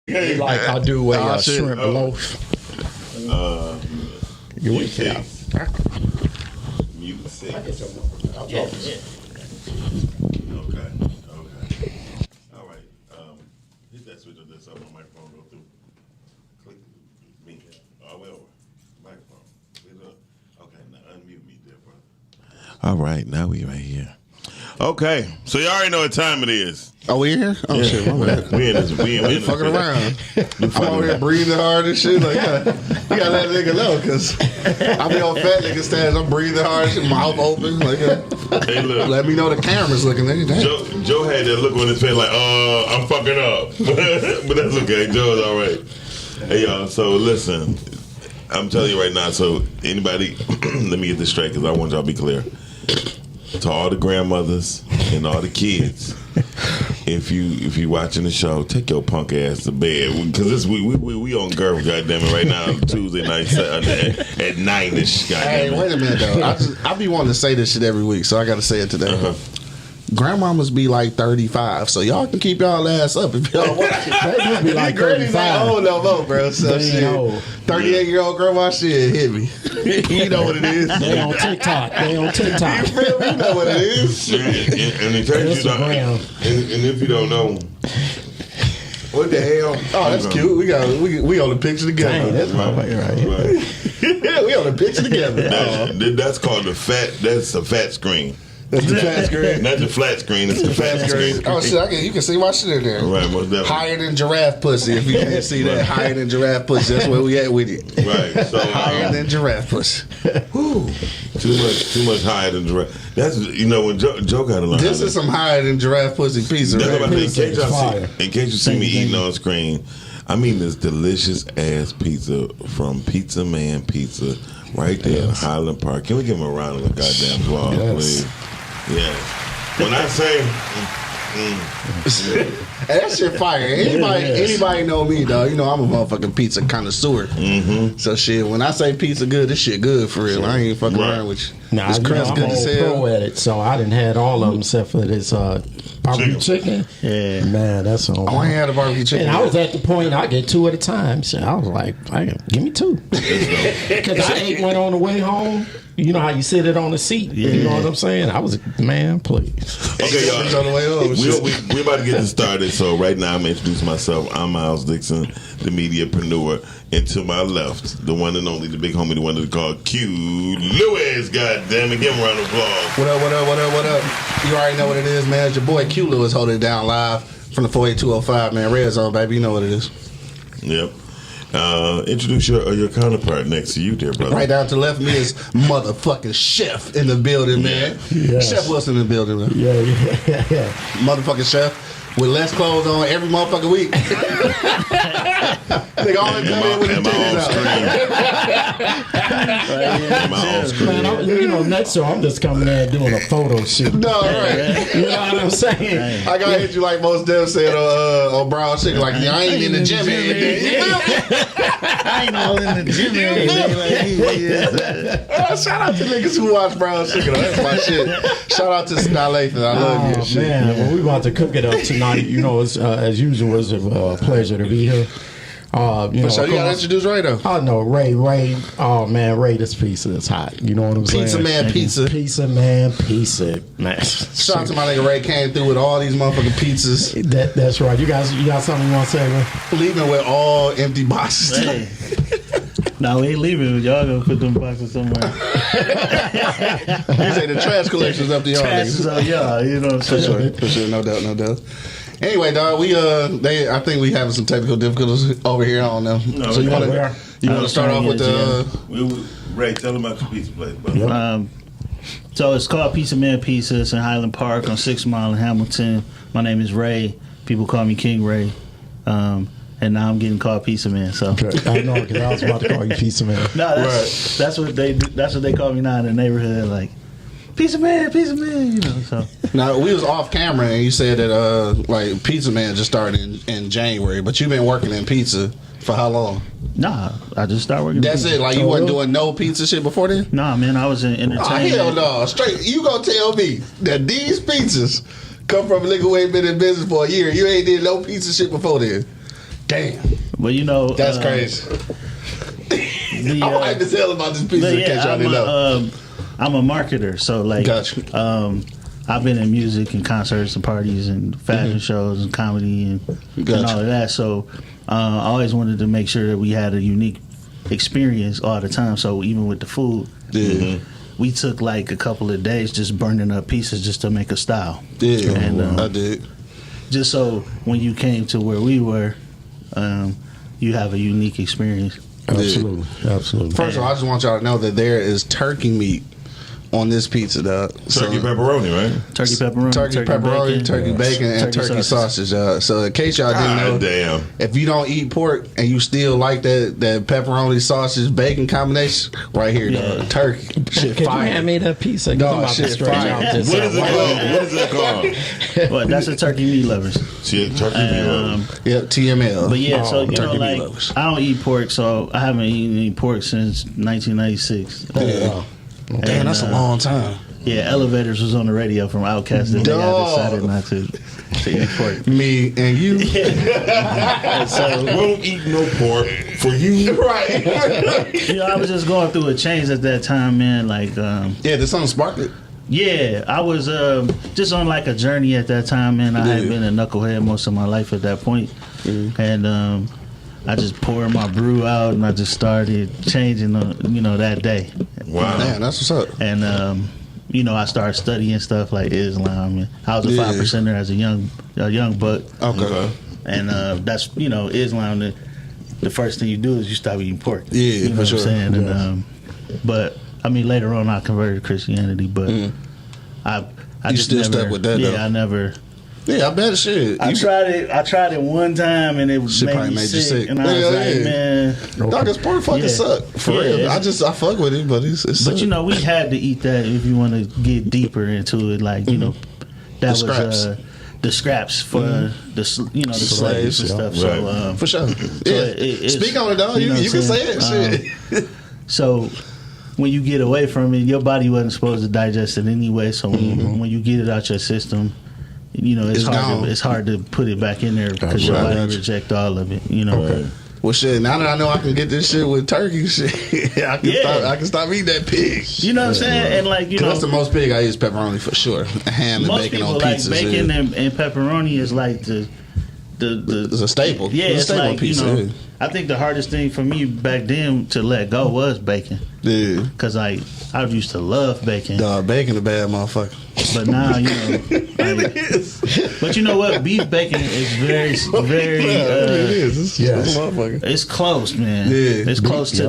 Like I do a shrimp loaf. You Mute wait till six. Mute six. Okay. All right. Hit that switch on this so my microphone go through. Click me. Oh, well, microphone. Okay, now unmute me there, brother. All right, now we right here. Okay, so you already know what time it is. Oh, we here? Oh, shit, my bad. We in this. We Fucking around. I'm over here breathing hard and shit. Like, you gotta let a nigga know, because I be on fat nigga status. I'm breathing hard, shit, mouth open. Like, Hey, look. let me know the camera's looking. Nigga. Joe had that look on his face like, I'm fucking up. But that's okay. Joe's all right. Hey, y'all, so listen. I'm telling you right now, so anybody, let me get this straight because I want y'all to be clear. To all the grandmothers and all the kids, if you watching the show, take your punk ass to bed because we on Girth, goddamn it, right now Tuesday night at 9ish. Hey, wait a minute though. I be wanting to say this shit every week, so I got to say it today. Grandmamas be like 35, so y'all can keep y'all ass up if y'all want to. They do be like Granny's 35. ain't old no more, bro. So They shit, ain't old. 38-year-old grandma shit hit me. You know what it is. They on TikTok. You feel me? You know what it is. And in case you don't, and if you don't know, what the hell? Oh, that's cute. We on the picture together. Dang, that's my way right here. Right. We on the picture together. That's called the fat. That's the fat screen. That's the fat screen. Not the flat screen. It's the fat screen. Oh shit! You can see my shit in there. Right, most definitely. Higher than giraffe pussy. If you can't see that, higher than giraffe pussy. That's where we at with it. Right. So Higher than giraffe pussy. Whew, too much higher than giraffe. That's when Joe got a lot. This is some higher than giraffe pussy pizza. That's Right? what I think. Fire. In case you see me eating on screen, I mean this delicious ass pizza from Pizza Man Pizza right there in Highland Park. Can we give him a round of the goddamn applause, please? Yeah. When I say, Hey, that shit fire. Anybody know me, dog? You know I'm a motherfucking pizza connoisseur. So shit, when I say pizza good, this shit good for real. I ain't fucking around with you. Nah, This crust I'm good an as old hell. pro at it, so I didn't had all of them except for this barbecue chicken. Yeah. Man, that's on. Oh, I ain't had a barbecue chicken. And I was at the point I get two at a time. So I was like, give me two. Because I ate one on the way home. You know how you sit it on the seat. Yeah. You know what I'm saying? I was, man, please. okay, y'all. on the way home. We about to get this started. So right now I'm gonna introduce myself. I'm Miles Dixon, the mediapreneur. And to my left, the one and only, the big homie, the one that's called Q Lewis. God damn it, give him a round of applause. What up? You already know what it is, man. It's your boy Q Lewis holding it down live from the 48205, man. Red Zone, baby. You know what it is. Yep. Introduce your counterpart next to you, dear brother. Right down to the left of me is motherfucking Chef in the building, man. Yes. Chef Wilson in the building, man. Yeah. Motherfucking Chef with less clothes on every motherfucking week. Nigga only come in with his titties out. Next year I'm just coming there doing a photo shoot. No, right. You know what I'm saying? I gotta hit you like most them said on Brown Chicken, like, I ain't in the gym every day. You feel me? I ain't all in the gym every day. Shout out to niggas who watch Brown Chicken. That's my shit. Shout out to Sky Lathan. I love you and shit. Man, well, we about to cook it up tonight. You know, it's, as usual, it's a pleasure to be here. So you gotta introduce Ray though. Oh no, Ray. Oh man, Ray, this pizza is hot. You know what I'm saying? Pizza Man Pizza. Pizza Man Pizza. Man. Shout out to my nigga Ray, came through with all these motherfucking pizzas. That's right. You got something you want to say, man? Leaving with all empty boxes. Hey. Now we ain't leaving. Y'all gonna put them boxes somewhere. You say the trash collection's up to y'all Trash niggas. is on y'all. You know what I'm saying? For sure, no doubt. Anyway, dog, I think we having some technical difficulties over here. I don't know. No, So you want are. to start off with the? Ray, tell them about your pizza place, brother. So it's called Pizza Man Pizza. It's in Highland Park on 6th Mile in Hamilton. My name is Ray. People call me King Ray. And now I'm getting called Pizza Man. So I know, because I was about to call you Pizza Man. no, that's what they do. That's what they call me now in the neighborhood. Like Pizza Man, you know. So Now we was off camera and you said that like Pizza Man just started in January, but you've been working in pizza for how long? nah, I just started working. That's pizza. it. Like you wasn't doing no pizza shit before then? Nah, man, I was in entertainment. Oh hell no! Straight, you gonna tell me that these pizzas come from a nigga who ain't been in business for a year? You ain't did no pizza shit before then. Damn, But you know, that's crazy. I'm hyped as hell about this pizza. In case y'all didn't know. I'm a marketer, so like, Gotcha. I've been in music and concerts and parties and fashion shows and comedy and all of that. So I always wanted to make sure that we had a unique experience all the time. So even with the food, we took like a couple of days just burning up pieces just to make a style. Yeah, and, I did. Just so when you came to where we were, you have a unique experience. Absolutely. Absolutely. First of all, I just want y'all to know that there is turkey meat on this pizza, dog. Turkey pepperoni, right? Turkey pepperoni, Turkey pepperoni, turkey bacon, and turkey sausage. So in case y'all didn't know, damn. if you don't eat pork and you still like that pepperoni sausage bacon combination, right here, dog. Turkey. Shit Could fire. you hand me that pizza? No, I'm about to shit stretch fire. out this. What is it called? Well, that's a turkey meat lovers. Shit, turkey meat. Yep, TML. But yeah, so you know, turkey meat like lovers. I don't eat pork, so I haven't eaten any pork since 1996. Yeah. Damn, that's a long time. Yeah, Elevators was on the radio from Outkast, and I decided not to eat pork. Me and you. So Won't eat no pork for you. Right. you know, I was just going through a change at that time, man. Like, Yeah, there's something sparked it. yeah, I was just on like a journey at that time, man. I had been a knucklehead most of my life at that point, and I just poured my brew out, and I just started changing, that day. Wow. Man, that's what's up. And I started studying stuff like Islam. And I was a 5%er as a young buck. Okay. And that's Islam. The first thing you do is you stop eating pork. Yeah, you know for what sure. I'm saying? And, but I mean, later on, I converted to Christianity. But I You just still never, stuck with that, yeah, though? I never. Yeah, I bet shit. I tried it one time and it Shit made probably me made you sick. sick. And I was Yeah, like, yeah. man. Dog, this pork fucking Yeah. suck. For Yeah, real. it's- I fuck with it, but it's But suck. we had to eat that if you want to get deeper into it. Like that was scraps. the scraps for the slaves and stuff. Right. So For sure. Yeah. it's- Speak on it, dog. you know You what can I'm say saying? it. Shit. so when you get away from it, your body wasn't supposed to digest it anyway. So when you get it out your system, it's gone. hard to put it back in there because your Right. body reject all of it. Right. Well, shit. Now that I know I can get this shit with turkey, shit, I can stop eating that pig. You know what I'm saying? And like 'Cause that's the most pig I eat is pepperoni for sure. Ham and most bacon people on like pizza. bacon and pepperoni is like the It's a staple. Yeah, It's it's a staple like pizza. I think the hardest thing for me back then to let go was bacon, Yeah. because I used to love bacon, Dog, bacon a bad motherfucker. but now but you know what? Beef bacon is very It is. It's a motherfucker. it's close, man. Yeah. It's close to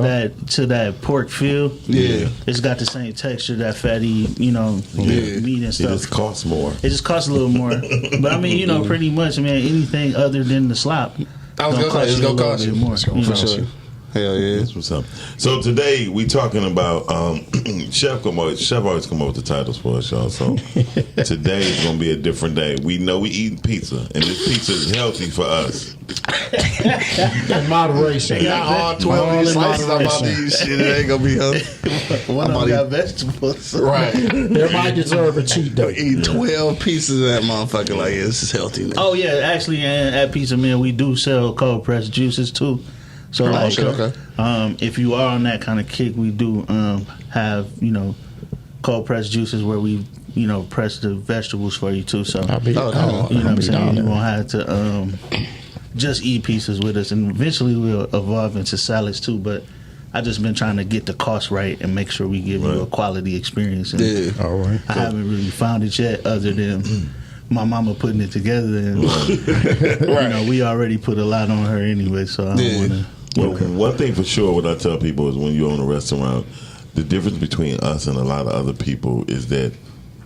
that pork feel. Yeah. It's got the same texture, that fatty, meat and It stuff. just costs more. It just costs a little more, but I mean, pretty much, man. Anything other than the slop, I was gonna say it's you a gonna little cost bit you more. for you know? sure. Hell yeah. That's what's up. So today we talking about Chef always come up with the titles for us, y'all. So today is gonna be a different day. We know we eating pizza, and this pizza is healthy for us. In moderation. Got all 12 of these slices I'm about to eat. Shit, it ain't gonna be healthy. One of I'm them about got vegetables. Right. Everybody deserve a cheat day. Eat 12 pieces of that motherfucker. Like, yeah, this is healthy now. Oh yeah, actually, at Pizza Man we do sell cold pressed juices too. So like, okay. if you are on that kind of kick, we do have cold pressed juices where we press the vegetables for you too. So I'll be, Oh, no. you know what I'm I'll be saying? down You there. won't have to just eat pieces with us, and eventually we'll evolve into salads too. But I just been trying to get the cost right and make sure we give you a quality experience. And Yeah. All right. I haven't really found it yet, other than my mama putting it together. And we already put a lot on her anyway, so I don't want to. Well, one thing for sure, what I tell people is when you own a restaurant, the difference between us and a lot of other people is that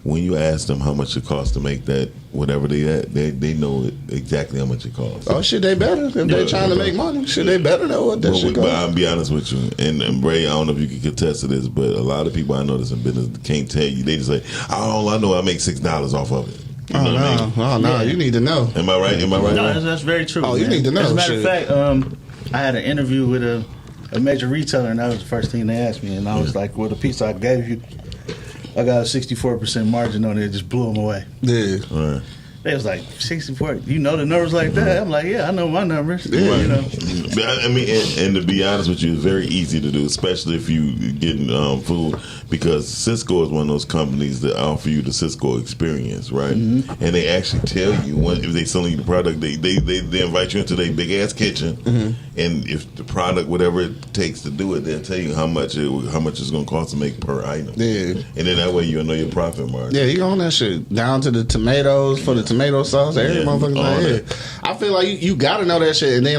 when you ask them how much it costs to make that whatever they know exactly how much it costs. Oh, shit, they better. If they trying to make money, shit, they better know what that shit But costs. I'll be honest with you, and Ray, I don't know if you can contest to this, but a lot of people I know that's in business can't tell you. They just say, "Oh, I know I make $6 off of it." You know what I mean? Oh, no, you need to know. Am I right? No, Ray? that's very true. Oh, you man. need to know As a matter shit. of fact, I had an interview with a major retailer, and that was the first thing they asked me, and I was like, "Well, the piece I gave you, I got a 64% margin on it." It just blew them away. Yeah. Right. They was like 64. You know the numbers like that? I'm like, yeah, I know my numbers. Yeah, you know. I mean, and to be honest with you, it's very easy to do, especially if you getting food, because Cisco is one of those companies that offer you the Cisco experience, right? Mm-hmm. And they actually tell you if they selling you the product, they invite you into their big ass kitchen, and if the product, whatever it takes to do it, they'll tell you how much it's going to cost to make per item. Yeah, and then that way you'll know your profit margin. Yeah, you own that shit down to the tomatoes for the tomato sauce. Every motherfucker's like, I feel like you got to know that shit, and then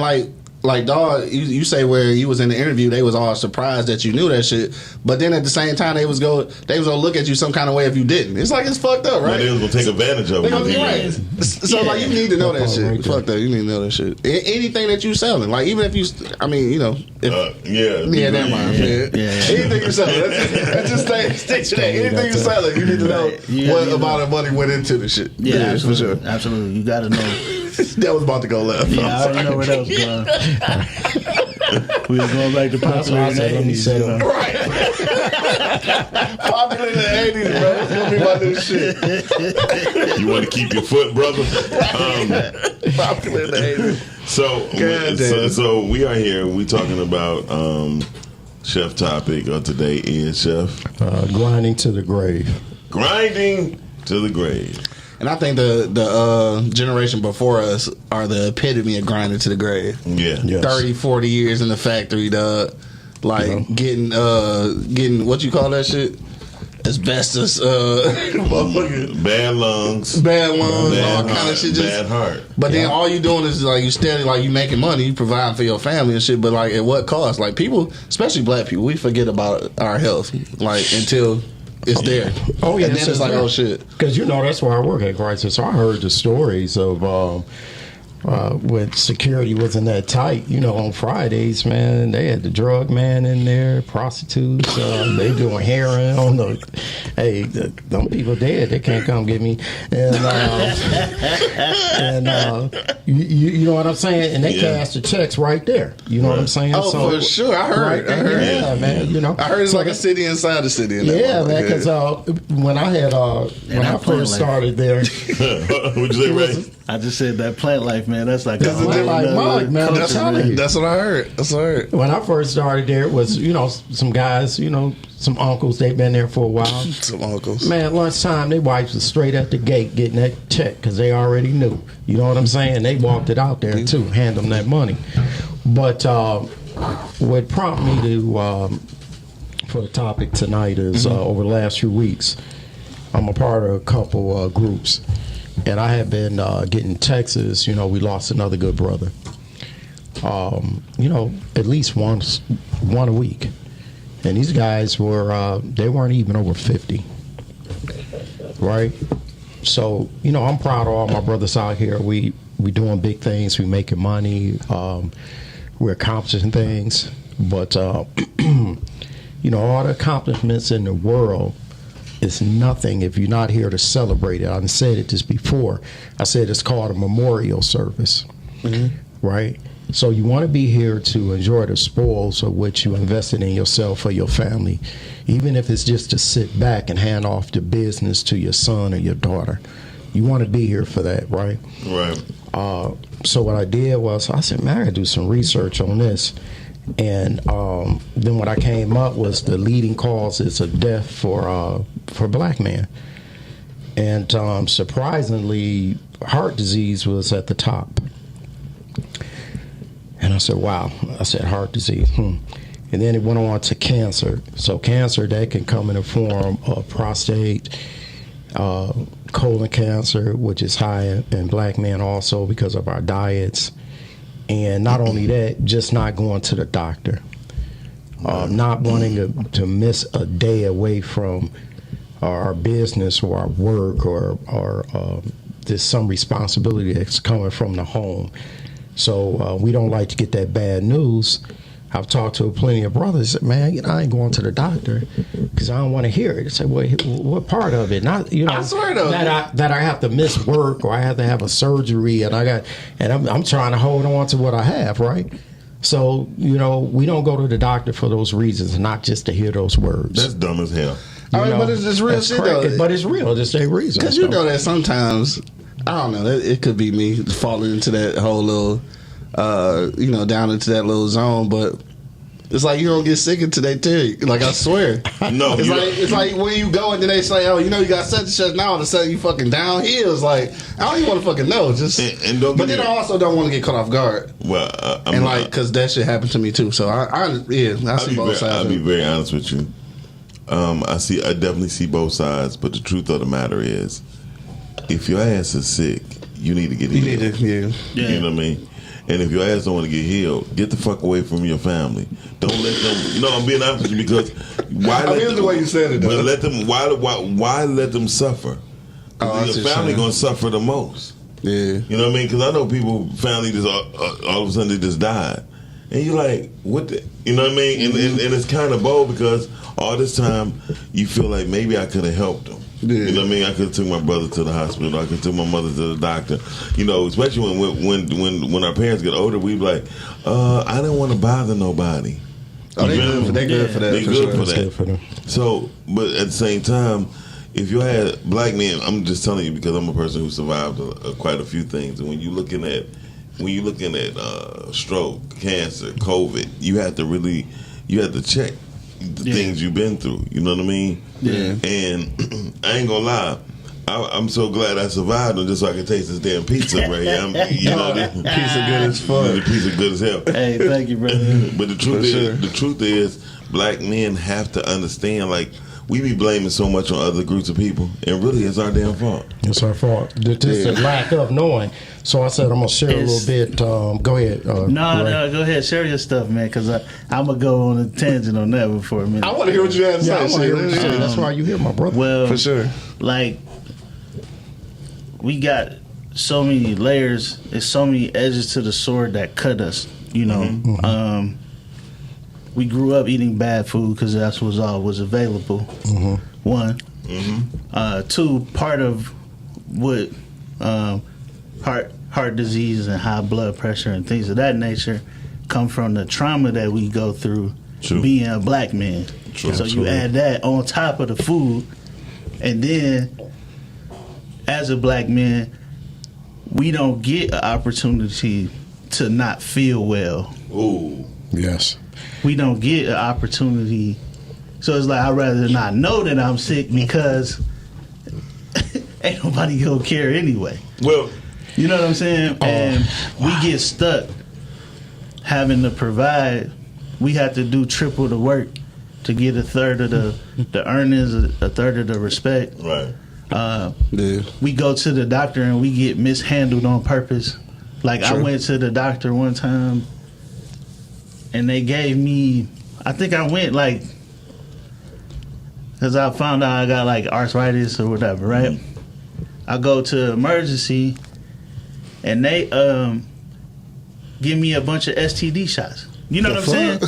like dog, you say where you was in the interview, they was all surprised that you knew that shit, but then at the same time they was gonna look at you some kind of way if you didn't. It's like it's fucked up, right? Well, they was gonna take advantage of it. Right. So like you need to know that shit. Right, fuck that. You need to know that shit. Anything that you selling, like even if you, I mean, you know, never mind. Anything you selling, let's just stick to that. Anything you selling, you need to know what amount of money went into the shit. Yeah, absolutely, for sure. Absolutely, you got to know. That was about to go left. Yeah, I already know where that was going. We were going back to popular in the 80s. You know? Right. Popular in the 80s, bro. It's going to be my new shit. You want to keep your foot, brother? Popular in the 80s. So we are here. We talking about chef topic of today is, Chef? Grinding to the grave. Grinding to the grave. And I think the generation before us are the epitome of grinding to the grave. Yeah. Yes. 30, 40 years in the factory, dog. Like getting what you call that shit? Asbestos, bad lungs, all kind of shit. Bad heart. But then all you doing is like you steady, like you making money, you providing for your family and shit. But like at what cost? Like people, especially black people, we forget about our health like until it's there. Oh yeah, and then it's like, oh shit. Because that's where I work at Crisis. So I heard the stories of when security wasn't that tight. You know, on Fridays, man, they had the drug man in there, prostitutes. They doing heroin on the. Hey, them people dead. They can't come get me. And you know what I'm saying. And they cash the checks right there. You know what I'm saying? Oh, so, for sure. I heard. Right there, yeah, man. You know, I heard it's like a city inside the city. Yeah, man. Because when I had when I first started there, what'd you say, Ray? I just said that plant life, man. That's like that's man. I'm telling you. That's what I heard. When I first started there, it was some guys, some uncles. They've been there for a while. Some uncles. Man, lunchtime they wives was straight at the gate getting that check because they already knew. You know what I'm saying? They walked it out there too, hand them that money. But what prompted me to for the topic tonight is over the last few weeks, I'm a part of a couple groups. And I have been getting texts. We lost another good brother. At least one a week. And these guys they weren't even over 50. Right? So, I'm proud of all my brothers out here. We doing big things. We making money. We're accomplishing things. But, all the accomplishments in the world, it's nothing if you're not here to celebrate it. I've said it just before. I said it's called a memorial service, right? So you want to be here to enjoy the spoils of which you invested in yourself or your family, even if it's just to sit back and hand off the business to your son or your daughter. You want to be here for that, right? Right. So what I did was I said, man, I got to do some research on this. And then what I came up was the leading causes of death for Blackman. And surprisingly, heart disease was at the top. And I said, wow. I said, heart disease. And then it went on to cancer. So cancer, that can come in the form of prostate, colon cancer, which is high in black men also because of our diets. And not only that, just not going to the doctor, not wanting to miss a day away from our business or our work or there's some responsibility that's coming from the home. So we don't like to get that bad news. I've talked to plenty of brothers. Man, I ain't going to the doctor because I don't want to hear it. They say, well, what part of it? Not, I swear though, that I have to miss work or I have to have a surgery, and I'm trying to hold on to what I have, right? So we don't go to the doctor for those reasons, not just to hear those words. That's dumb as hell. But it's real shit though. But it's real. It's their reason. Because that sometimes. I don't know. It could be me falling into that whole little, down into that little zone. But it's like you don't get sick until they tell you. Like, I swear. No, it's like when you go and then they say, oh, you got such and such. Now all of a sudden you fucking downhill. It's like, I don't even want to fucking know. Just but then I also don't want to get caught off guard. Well, because that shit happened to me too. So I see both sides. I'll be very honest with you. I definitely see both sides. But the truth of the matter is, if your ass is sick, you need to get healed. You know what I mean? And if your ass don't want to get healed, get the fuck away from your family. Don't let them. No, I'm being honest with you because why? Here's the way you said it. Though. But let them. Why let them suffer? Your family gonna suffer the most. Yeah. You know what I mean? Because I know people, family just all of a sudden they just died, and you're like, what? You know what I mean? And it's kind of bold because all this time you feel like maybe I could have helped them. Yeah. You know what I mean? I could have took my brother to the hospital. I could have took my mother to the doctor. You know, especially when our parents get older, we be like, I didn't want to bother nobody. Oh, they good for that. They good for that. So, but at the same time, if you had Blackman, I'm just telling you because I'm a person who survived quite a few things. And when you're looking at stroke, cancer, COVID, you have to check the things you've been through. You know what I mean? Yeah. And I ain't gonna lie, I'm so glad I survived them just so I can taste this damn pizza right here. Piece of good as fuck. The piece of good as hell. Hey, thank you, brother. But the truth is, black men have to understand, like, we be blaming so much on other groups of people, and really it's our damn fault. It's our fault. Just a lack of knowing. So I said I'm gonna share a little bit. Go ahead. No, go ahead. Share your stuff, man, because I'm gonna go on a tangent on that for a minute. I want to hear what you have to say. I want to hear what you say. That's why you here, my brother. Well, for sure. Like, we got so many layers. There's so many edges to the sword that cut us. You know. Mm-hmm. We grew up eating bad food because that's what all was available. Mm-hmm. One. Mm-hmm. Two, part of what heart disease and high blood pressure and things of that nature come from the trauma that we go through being a black man. True. So you add that on top of the food, and then as a black man, we don't get an opportunity to not feel well. Ooh. Yes. We don't get an opportunity. So it's like, I'd rather not know that I'm sick because ain't nobody gonna care anyway. Well, you know what I'm saying? And we get stuck having to provide. We have to do triple the work to get a third of the earnings, a third of the respect. Right. We go to the doctor and we get mishandled on purpose. Like, I went to the doctor one time and they gave me, I think I went like, because I found out I got like arthritis or whatever, right? Mm-hmm. I go to emergency and they give me a bunch of STD shots. You know what I'm saying?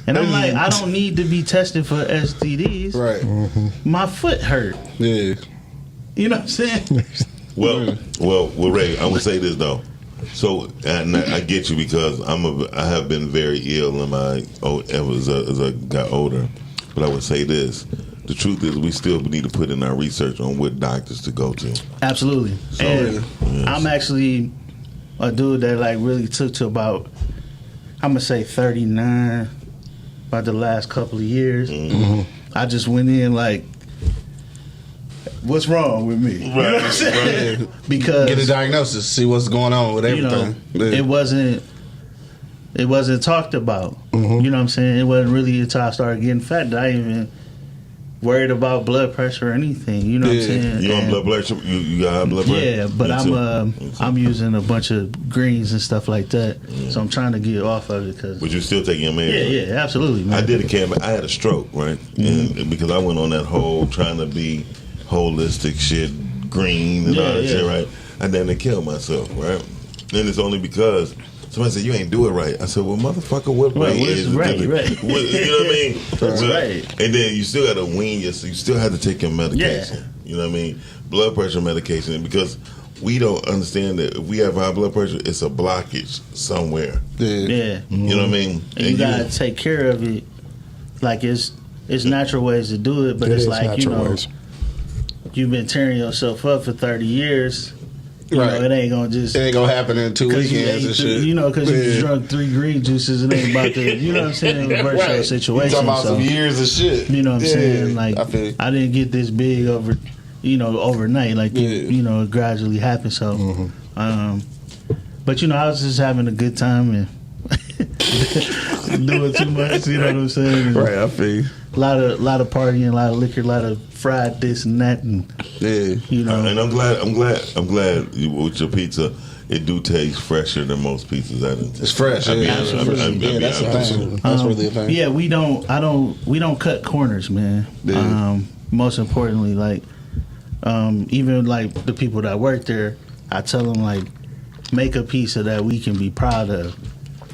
And I'm like, I don't need to be tested for STDs. Right. Mm-hmm. My foot hurt. Yeah. You know what I'm saying? Well, Ray, I would say this though. So, and I get you because I have been very ill in as I got older. But I would say this: the truth is, we still need to put in our research on what doctors to go to. Absolutely. So, and yes. I'm actually a dude that like really took to about, I'm gonna say 39. About the last couple of years, I just went in like, what's wrong with me? Right. You know what I'm saying? Right. Because get a diagnosis, see what's going on with everything. It wasn't talked about. You know what I'm saying? It wasn't really until I started getting fat that I even worried about blood pressure or anything. You know what I'm saying? You on blood pressure? You got high blood pressure? Yeah, but I'm using a bunch of greens and stuff like that. So I'm trying to get off of it. But you still taking your meds? Yeah, absolutely, man. I did a camp. I had a stroke, right? And because I went on that whole trying to be holistic shit, green and all that shit, right? And then I killed myself, right? And it's only because somebody said, you ain't do it right. I said, well, motherfucker, what way is it? Right. You know what I mean? That's right. And then you still got to wean yourself. You still have to take your medication. Yeah. You know what I mean? Blood pressure medication. Because we don't understand that if we have high blood pressure, it's a blockage somewhere. Yeah. You know what I mean? And you got to take care of it. Like, it's natural ways to do it, but it's like, you know, you've been tearing yourself up for 30 years. You know, it ain't gonna just. It ain't gonna happen in 2 weekends and shit. You know, because you drunk 3 green juices and ain't about to. You know what I'm saying? Reverse your situation. You talking about some years of shit. You know what I'm saying? Like I didn't get this big over. You know, overnight, like you know, it gradually happened. So, but you know, I was just having a good time and doing too much. You know what I'm saying? And right, I feel. A lot of partying, a lot of liquor, a lot of fried this and that, and you know. And I'm glad you, with your pizza, it do taste fresher than most pizzas. It's fresh. That's the thing. That's really a thing. Yeah, we don't cut corners, man. Most importantly, like even like the people that work there, I tell them like make a pizza that we can be proud of.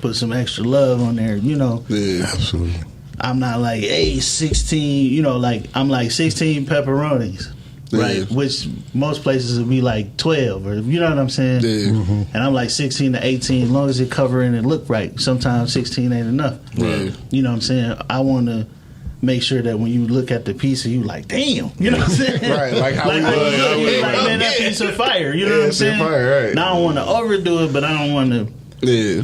Put some extra love on there, you know. Yeah, absolutely. I'm not like, hey, 16, you know, like I'm like 16 pepperonis, right? Which most places would be like 12, or you know what I'm saying? Yeah. And I'm like 16 to 18, as long as it cover and it look right. Sometimes 16 ain't enough. Right. You know what I'm saying? I want to make sure that when you look at the pizza, you like, damn, you know what I'm saying? Right, like how like, we like, man, that pizza fire, you know what I'm saying? Fire, right. Now I don't want to overdo it, but I don't want to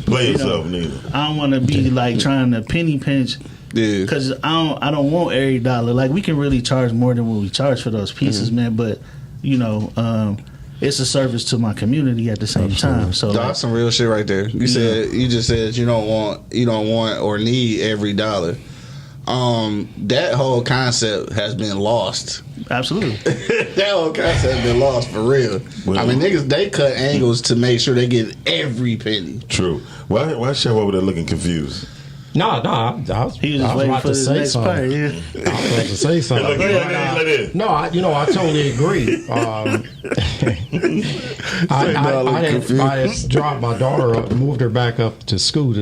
play yourself neither. I don't want to be like trying to penny pinch. Yeah, because I don't want every dollar. Like we can really charge more than what we charge for those pieces, man. But you know, it's a service to my community at the same time. So that's some real shit right there. You just said you don't want or need every dollar. That whole concept has been lost. Absolutely, that whole concept has been lost for real. Well, I mean, niggas they cut angles to make sure they get every penny. True. Why Chef over there looking confused? No, I was he was just waiting for his next part. Yeah. I was about to say something. No, I totally agree. I had dropped my daughter up, moved her back up to school.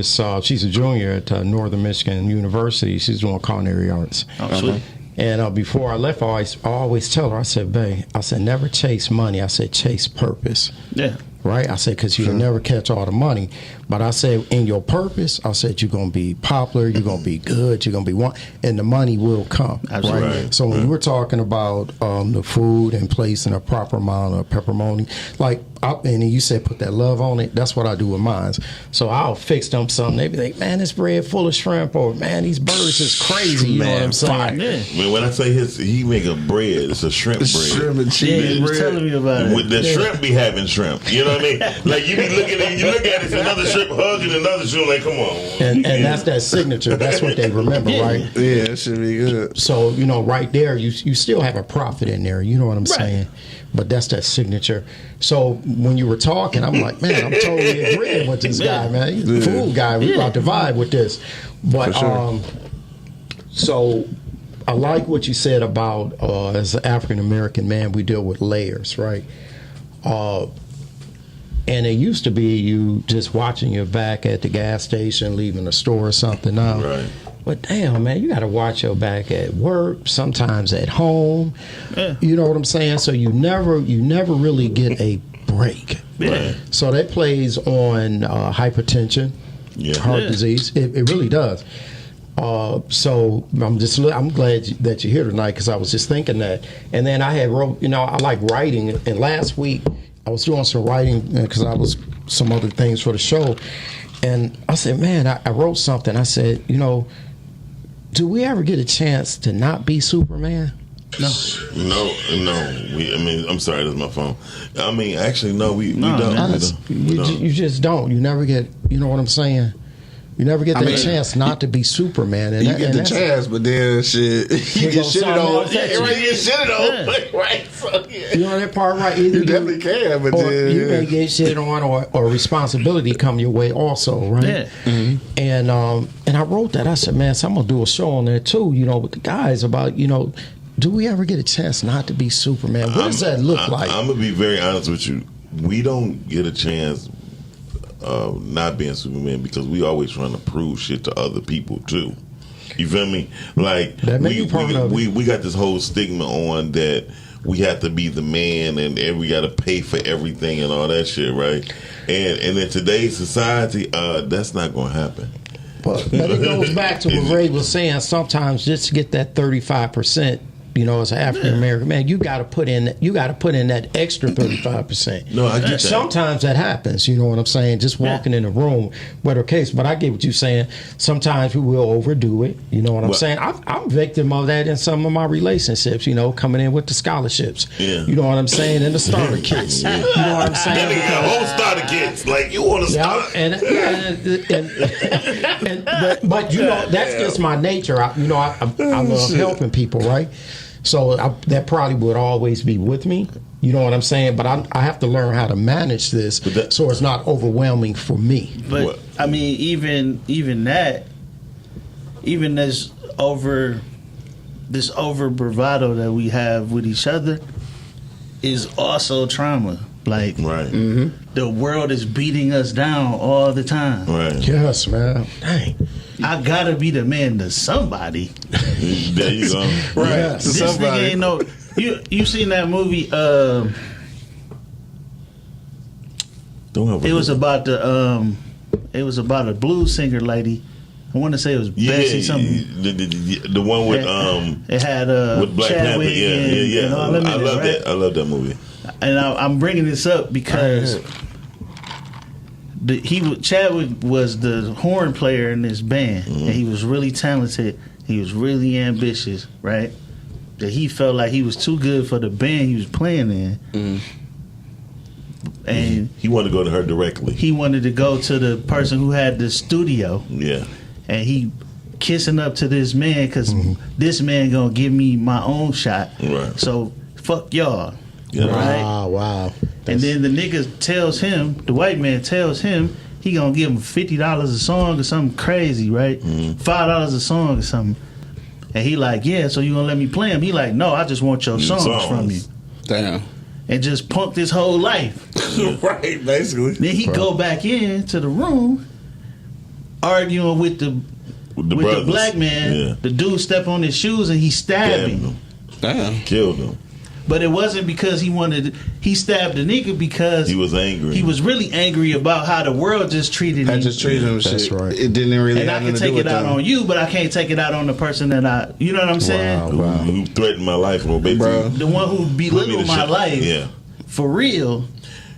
She's a junior at Northern Michigan University. She's doing culinary arts. Oh, sweet. And before I left, I always tell her, I said, babe, I said, never chase money. I said, chase purpose. Yeah. Right? I said, because you'll never catch all the money. But I said, in your purpose, I said, you're going to be popular, you're going to be good, you're going to be one, and the money will come. Absolutely. Right? So when you were talking about the food and placing a proper amount of pepperoni, like, and you said put that love on it, that's what I do with mine. So I'll fix them something. They be like, man, this bread full of shrimp, or man, these birds is crazy. You know what I'm saying? Yeah. I mean, when I say he make a bread, it's a shrimp bread. Shrimp and cheese. Yeah, he was telling me about it. With the shrimp be having shrimp. You know what I mean? Like you be looking at it's another shrimp hugging another shrimp. Like, come on. And that's that signature. That's what they remember, right? Yeah, it should be good. So, you know, right there, you still have a profit in there. You know what I'm saying? But that's that signature. So when you were talking, I'm like, man, I'm totally agreeing with this guy, man. He's a food guy. We about to vibe with this. But so I like what you said about as an African American man, we deal with layers, right? And it used to be you just watching your back at the gas station, leaving the store or something. Now, right. But damn, man, you got to watch your back at work, sometimes at home. Yeah. You know what I'm saying? So you never really get a break. Yeah. So that plays on hypertension, heart disease. It really does. So I'm glad that you're here tonight because I was just thinking that. And then I had wrote, I like writing. And last week I was doing some writing because I was some other things for the show. And I said, man, I wrote something. I said, do we ever get a chance to not be Superman? No. I'm sorry, that's my phone. I mean, actually, no, we don't. You just don't. You never get, you know what I'm saying? You never get that chance not to be Superman. And you get the chance, but then shit, you get shitted on. Yeah, right, you get shitted on. Right, so, you know that part, right? Either you definitely can, but then you may get shitted on, or responsibility come your way also, right? Yeah. Mm-hmm. And I wrote that. I said, man, so I'm gonna do a show on there too, with the guys about, do we ever get a chance not to be Superman? What does that look like? I'm gonna be very honest with you. We don't get a chance not being Superman because we always trying to prove shit to other people too. You feel me? Like we got this whole stigma on that we have to be the man and we got to pay for everything and all that shit, right? And in today's society, that's not going to happen. But it goes back to what Ray was saying. Sometimes just to get that 35%, you know, as an African American man, you got to put in that extra 35%. No, I get that. Sometimes that happens, you know what I'm saying? Just walking in a room, whatever case. But I get what you're saying. Sometimes we will overdo it. You know what I'm saying? I'm victim of that in some of my relationships. You know, coming in with the scholarships. Yeah. You know what I'm saying? And the starter kits. You know what I'm saying? That nigga got whole starter kits. Like, you want to start? But you know, that's just my nature. I love helping people, right? So that probably would always be with me. You know what I'm saying? But I have to learn how to manage this so it's not overwhelming for me. But I mean, even this over bravado that we have with each other is also trauma. Like, right. The world is beating us down all the time. Right. Yes, man. Dang. I gotta be the man to somebody. There you go. Right. Yes. To This somebody. nigga ain't no. You seen that movie? It was about a blues singer lady. I want to say it was Bessie something. The one with It had with Black Panther. Chadwick Yeah. and all them I in it, love right? that. I love that movie. And I'm bringing this up because Chadwick was the horn player in this band, and he was really talented. He was really ambitious, right? That he felt like he was too good for the band he was playing in, and He wanted to go to her directly. he wanted to go to the person who had the studio, Yeah. and he kissing up to this man because this man gonna give me my own shot. Right. So fuck y'all. Yeah. Right. Wow. And then the nigga tells him, the white man tells him, he gonna give him $50 a song or something crazy, right? $5 a song or something. And he like, yeah, so you gonna let me play him? He like, no, I just want your songs from you. Damn. And just punked his whole life. Right, basically. Then he go back into the room, arguing with the brothers. black man. Yeah. The dude step on his shoes and he stabbed Stabbed him. him. Damn. Killed him. But it wasn't because he stabbed the nigga because He was angry. he was really angry about how the world just treated I him. just treated him That's shit. right. It didn't really And I have can nothing to take do it with out them. on you, but I can't take it out on the person that you know what I'm saying? Wow. Who threatened my life, basically. Bro. The one who Put me belittled to my shit. life Yeah. for real.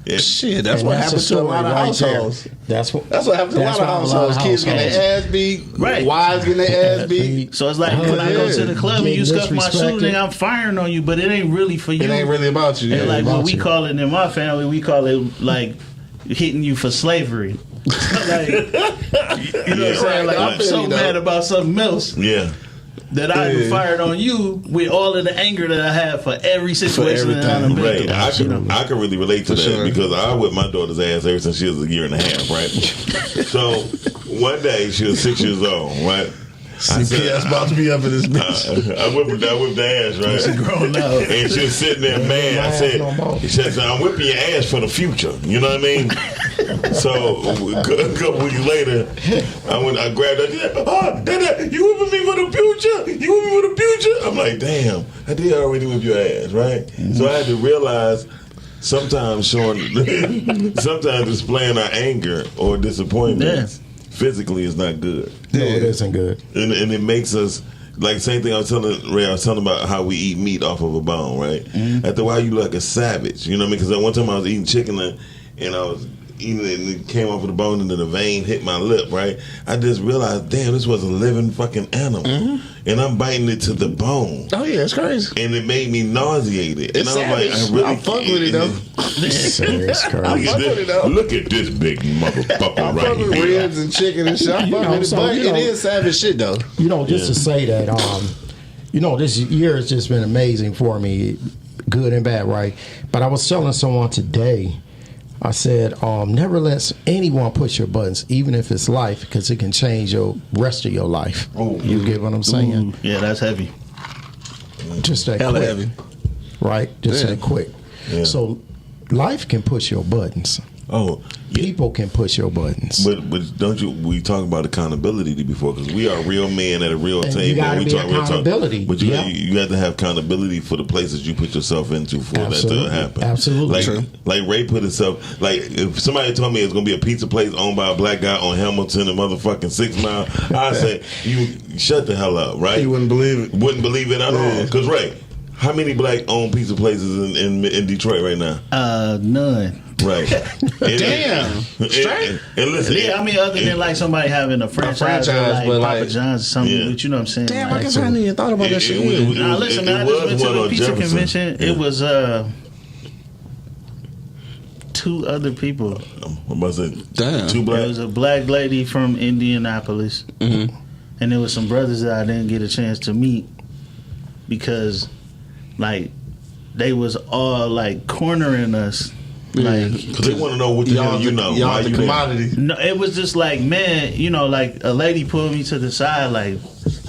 Yeah. Shit, that's And what that's happens the to a story lot of right there. households. That's what happens to a lot of households. Kids getting their ass beat. Right. Wives getting their ass beat. So it's like when I go to the club and you Getting scuff my shoe, disrespected. then I'm firing on you, but it ain't really for you. It ain't really about you. And Yeah. like what about we you. call it in my family, we call it like hitting you for slavery. Like, you know what I'm saying? Like I I'm feel so you, though. mad about something else Yeah. that I Yeah. fired on you with all of the anger that I have for every situation that everything. I'm been Right, through. I can really relate to For that sure. because I whipped my daughter's ass ever since she was a year and a half, right? So one day she was 6 years old, right? CPS about to be up in this bitch. I whipped the ass, right? She grown now. And she was sitting there mad. I said, she said, I'm whipping your ass for the future. You know what I mean? So a couple weeks later, I grabbed her. She said, oh, Dada, you whipping me for the future? You whipping me for the future? I'm like, damn, I did already whip your ass, right? So I had to realize sometimes displaying our anger or disappointment physically is not good. No, it isn't good. And it makes us like same thing I was telling Ray. I was telling about how we eat meat off of a bone, right? After a while, you look like a savage. You know what I mean? Because one time I was eating chicken and I was eating it and it came off of the bone and then the vein hit my lip. Right? I just realized, damn, this was a living fucking animal, and I'm biting it to the bone. Oh yeah, it's crazy. And it made me nauseated. It's and I was like, savage. I really I fuck with it though. Serious I crazy. fuck with it though. Look at this big motherfucker I right fuck with here. ribs and chicken and shit. I fuck with it, so, but you know- it is savage shit though. You know, just to say that, this year has just been amazing for me, good and bad, right? But I was telling someone today, I said, never let anyone push your buttons, even if it's life, because it can change your rest of your life. You get what I'm saying? Ooh, yeah, that's heavy. Just that Hella quick, heavy. right? Just Yeah. that quick. Yeah. So life can push your buttons. Oh, yeah. People can push your buttons. But don't you? We talk about accountability before because we are real men at a real And table. you gotta we be talk real talk. accountability. But Yeah. you have to have accountability for the places you put yourself into for that Absolutely. to happen. Absolutely. Like True. like Ray put himself. Like if somebody told me it's gonna be a pizza place owned by a black guy on Hamilton and motherfucking 6 Mile, I say you shut the hell up, right? You wouldn't believe it. Wouldn't believe it at all. Yeah. Because Ray, How many black-owned pizza places in Detroit right now? None. Right. Damn. Straight. And listen. Yeah, I mean, other than like somebody having a franchise like but Papa like, John's or something, yeah. but you know what I'm saying? Damn, Like, I guess I hadn't even thought about that shit either. Nah, listen, man, I just went to the pizza convention. Yeah. It was 2 other people. I'm about to say, Damn. 2 There black. was a black lady from Indianapolis, Mm-hmm. and there was some brothers that I didn't get a chance to meet because, like, they was all like cornering us. Like, Because they want to know what the hell you know. Y'all Why the you there? commodity. no, it was just like, man, you know, like a lady pulled me to the side, like,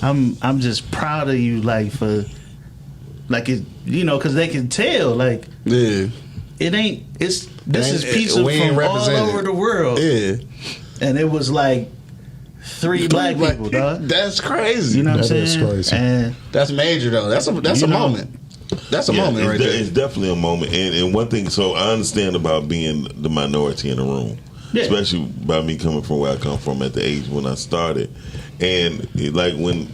I'm just proud of you, like, for, like, it, you know, because they can tell, like, Yeah. it ain't, it's, this is Ain't- pizza we ain't from all represented. over the world. Yeah. And it was like 3 black people, dog. That's crazy. You know what I'm That is saying? crazy. And That's major though. That's a You know, moment. That's a Yeah, moment it's right de- there. It's definitely a moment, and one thing. So I understand about being the minority in the room, Yeah. especially by me coming from where I come from at the age when I started, and like when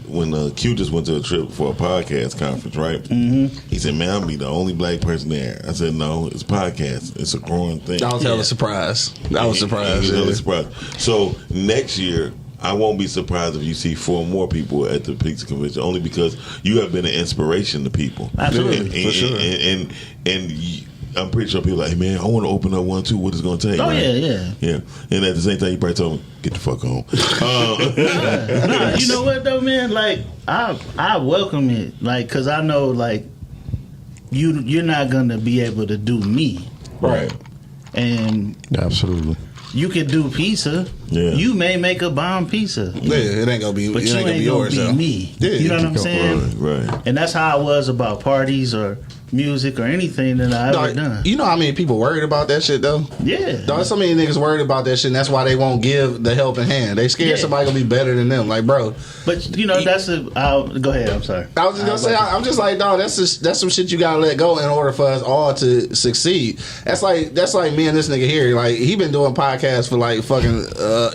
Q just went to a trip for a podcast conference, right? Mm-hmm. He said, "Man, I'll be the only black person there." I said, "No, it's podcast. It's a growing thing." That was hella surprise. That was surprise. Hella Yeah. surprise. So next year, I won't be surprised if you see 4 more people at the pizza convention, only because you have been an inspiration to people. Absolutely, and, for sure. I'm pretty sure people are like, hey man, I want to open up one too. What is it going to take? oh right? yeah. And at the same time, you probably told me, get the fuck home. Nah, you know what though, man? Like I welcome it, like, cause I know like you're not gonna be able to do me, Right. and Absolutely. you can do pizza. Yeah. You may make a bomb pizza, Yeah, it ain't gonna be. but it you ain't gonna be gonna yours be though. me. Yeah, You know what I'm keep saying? Right. And that's how I was about parties or music or anything that I ever Dog, done. you know how many people worried about that shit though? Yeah. Dog, so many niggas worried about that shit, and that's why they won't give the helping hand. They scared Yeah. somebody gonna be better than them. Like, bro, But you know that's go ahead. I'm sorry. I was just gonna say, I'm just like, dog, that's some shit you gotta let go in order for us all to succeed. That's like me and this nigga here. Like, he been doing podcasts for like fucking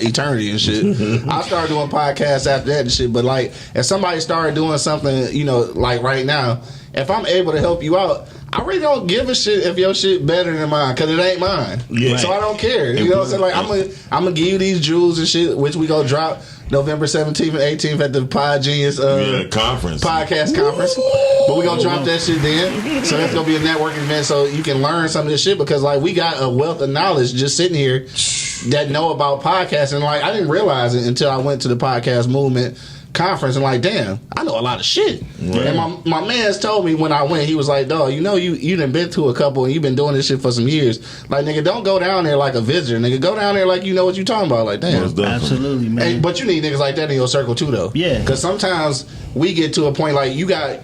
eternity and shit. I started doing podcasts after that and shit. But like, if somebody started doing something, you know, like right now, if I'm able to help you out, I really don't give a shit if your shit better than mine, because it ain't mine. Yeah. So I don't care. You know what I'm saying? Like, I'm gonna give you these jewels and shit, which we gonna drop November 17th and 18th at the Pod Genius Conference. podcast conference. But we gonna drop that shit then. So that's gonna be a networking event, so you can learn some of this shit, because like we got a wealth of knowledge just sitting here that know about podcasting. Like, I didn't realize it until I went to the podcast movement conference and like, damn, I know a lot of shit. Right. And my man's told me when I went, he was like, dog, you know, you done been to a couple and you've been doing this shit for some years. Like, nigga, don't go down there like a visitor. Nigga, go down there like you know what you talking about. Like, damn. Most definitely. Absolutely, man. Hey, but you need niggas like that in your circle too, though. Yeah. Because sometimes we get to a point like you got